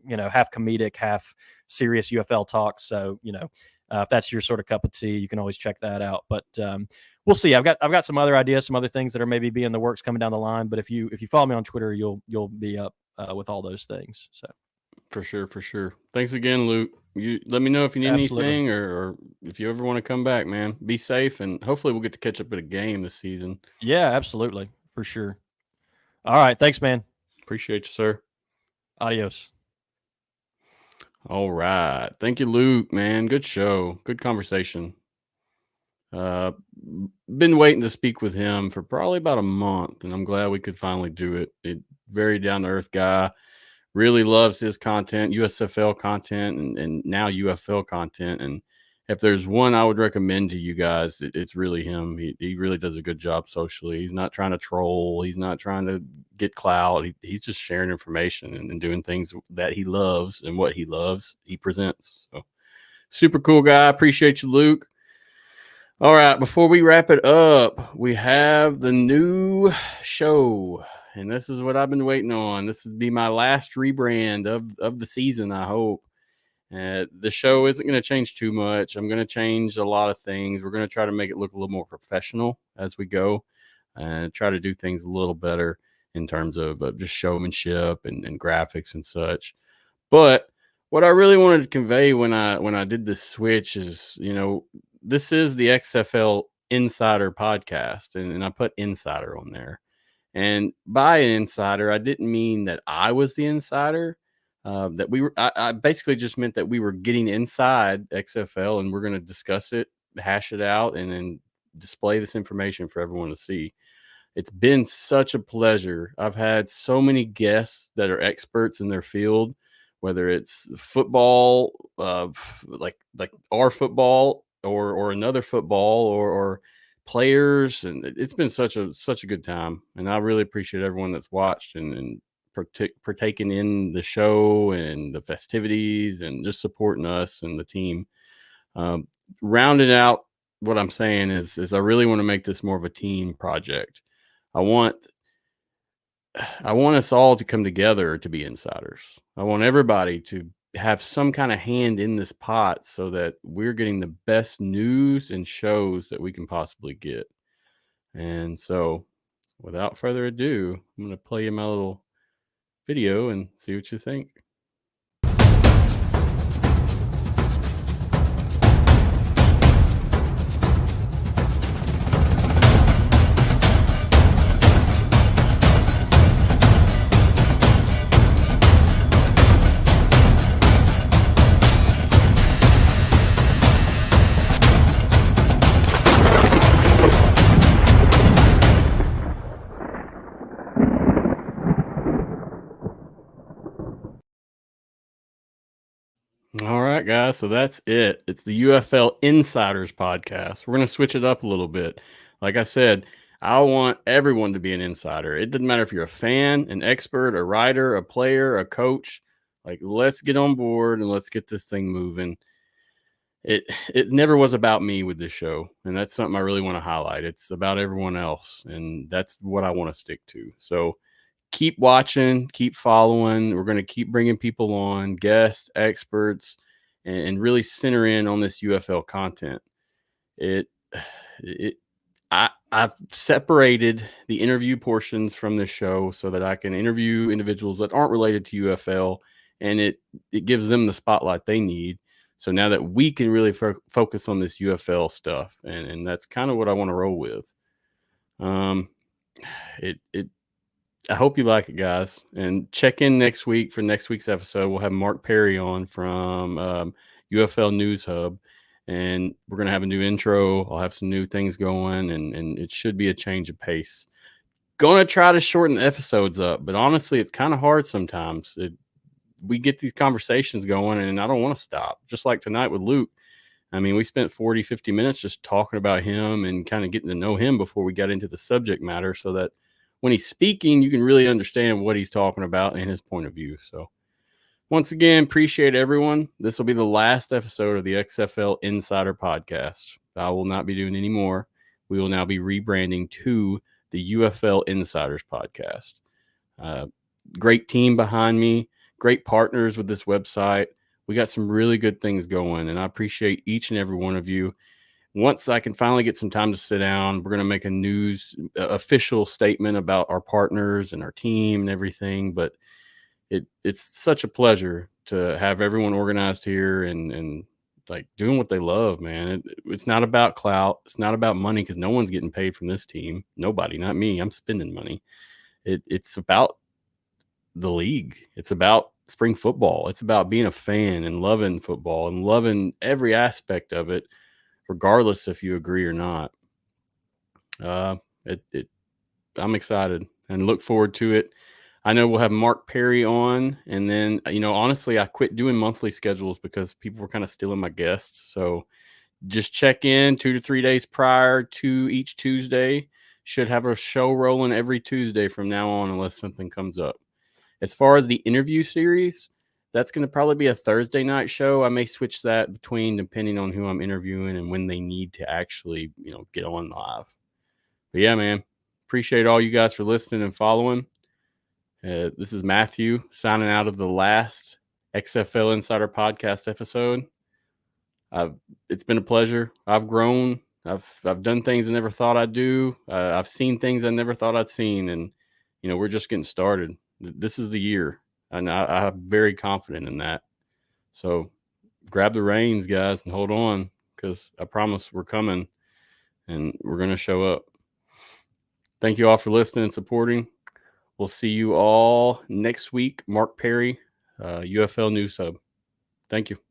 half comedic, half serious UFL talk. So, if that's your sort of cup of tea, you can always check that out. But we'll see. I've got some other ideas, some other things that are maybe in the works coming down the line. But if you follow me on Twitter, you'll be up with all those things. So for sure. Thanks again, Luke. You let me know if you need anything or if you ever want to come back, man. Be safe, and hopefully we'll get to catch up at a game this season. Yeah, absolutely, for sure. All right, thanks, man. Appreciate you, sir. Adios. All right. Thank you, Luke, man. Good show. Good conversation. Been waiting to speak with him for probably about a month, and I'm glad we could finally do it. Very down-to-earth guy. Really loves his content, USFL content, and now UFL content. And if there's one I would recommend to you guys, it's really him. He really does a good job socially. He's not trying to troll. He's not trying to get clout. He's just sharing information and doing things that he loves, and what he loves, he presents. So super cool guy. Appreciate you, Luke. All right, before we wrap it up, we have the new show, and this is what I've been waiting on. This would be my last rebrand of the season, I hope. The show isn't going to change too much. I'm going to change a lot of things. We're going to try to make it look a little more professional as we go, and try to do things a little better in terms of just showmanship and graphics and such. But what I really wanted to convey when I did this switch is, this is the XFL Insider Podcast, and I put Insider on there. And by an insider, I didn't mean that I was the insider. That we were. I basically just meant that we were getting inside XFL, and we're going to discuss it, hash it out, and then display this information for everyone to see. It's been such a pleasure. I've had so many guests that are experts in their field, whether it's football, like our football, or another football, or players, and it's been such a good time. And I really appreciate everyone that's watched and partaking in the show and the festivities and just supporting us and the team. Rounding out what I'm saying is I really want to make this more of a team project. I want us all to come together to be insiders. I want everybody to have some kind of hand in this pot so that we're getting the best news and shows that we can possibly get. And so without further ado, I'm going to play you my little video and see what you think. All right, guys. So that's it. It's the UFL Insiders Podcast. We're going to switch it up a little bit. Like I said, I want everyone to be an insider. It doesn't matter if you're a fan, an expert, a writer, a player, a coach. Like, let's get on board and let's get this thing moving. It never was about me with this show, and that's something I really want to highlight. It's about everyone else, and that's what I want to stick to. So keep watching, keep following. We're going to keep bringing people on, guests, experts, and really center in on this UFL content. I've separated the interview portions from this show so that I can interview individuals that aren't related to UFL, and it gives them the spotlight they need. So now that we can really focus on this UFL stuff, and that's kind of what I want to roll with. I hope you like it, guys, and check in next week for next week's episode. We'll have Mark Perry on from UFL News Hub, and we're going to have a new intro. I'll have some new things going, and it should be a change of pace. Going to try to shorten the episodes up, but honestly, it's kind of hard sometimes. We get these conversations going, and I don't want to stop, just like tonight with Luke. I mean, we spent 40, 50 minutes just talking about him and kind of getting to know him before we got into the subject matter, so that when he's speaking, you can really understand what he's talking about and his point of view. So Once again, appreciate everyone. This will be the last episode of the XFL Insider Podcast. I will not be doing any more. We will now be rebranding to the UFL Insiders Podcast. Great team behind me, great partners with this website. We got some really good things going, and I appreciate each and every one of you. Once I can finally get some time to sit down, we're going to make a official statement about our partners and our team and everything. But it's such a pleasure to have everyone organized here and like doing what they love, man. It's not about clout. It's not about money, because no one's getting paid from this team. Nobody, not me. I'm spending money. It's about the league. It's about spring football. It's about being a fan and loving football and loving every aspect of it, regardless if you agree or not. I'm excited and look forward to it. I know we'll have Mark Perry on, and then, honestly, I quit doing monthly schedules because people were kind of stealing my guests. So just check in 2 to 3 days prior to each Tuesday. Should have a show rolling every Tuesday from now on, unless something comes up. As far as the interview series, that's going to probably be a Thursday night show. I may switch that between, depending on who I'm interviewing and when they need to actually, get on live. But yeah, man, appreciate all you guys for listening and following. This is Matthew signing out of the last XFL Insider Podcast episode. It's been a pleasure. I've grown. I've done things I never thought I'd do. I've seen things I never thought I'd seen, and we're just getting started. This is the year, and I'm very confident in that. So grab the reins, guys, and hold on, because I promise we're coming, and we're going to show up. Thank you all for listening and supporting. We'll see you all next week. Mark Perry, UFL News Hub. Thank you.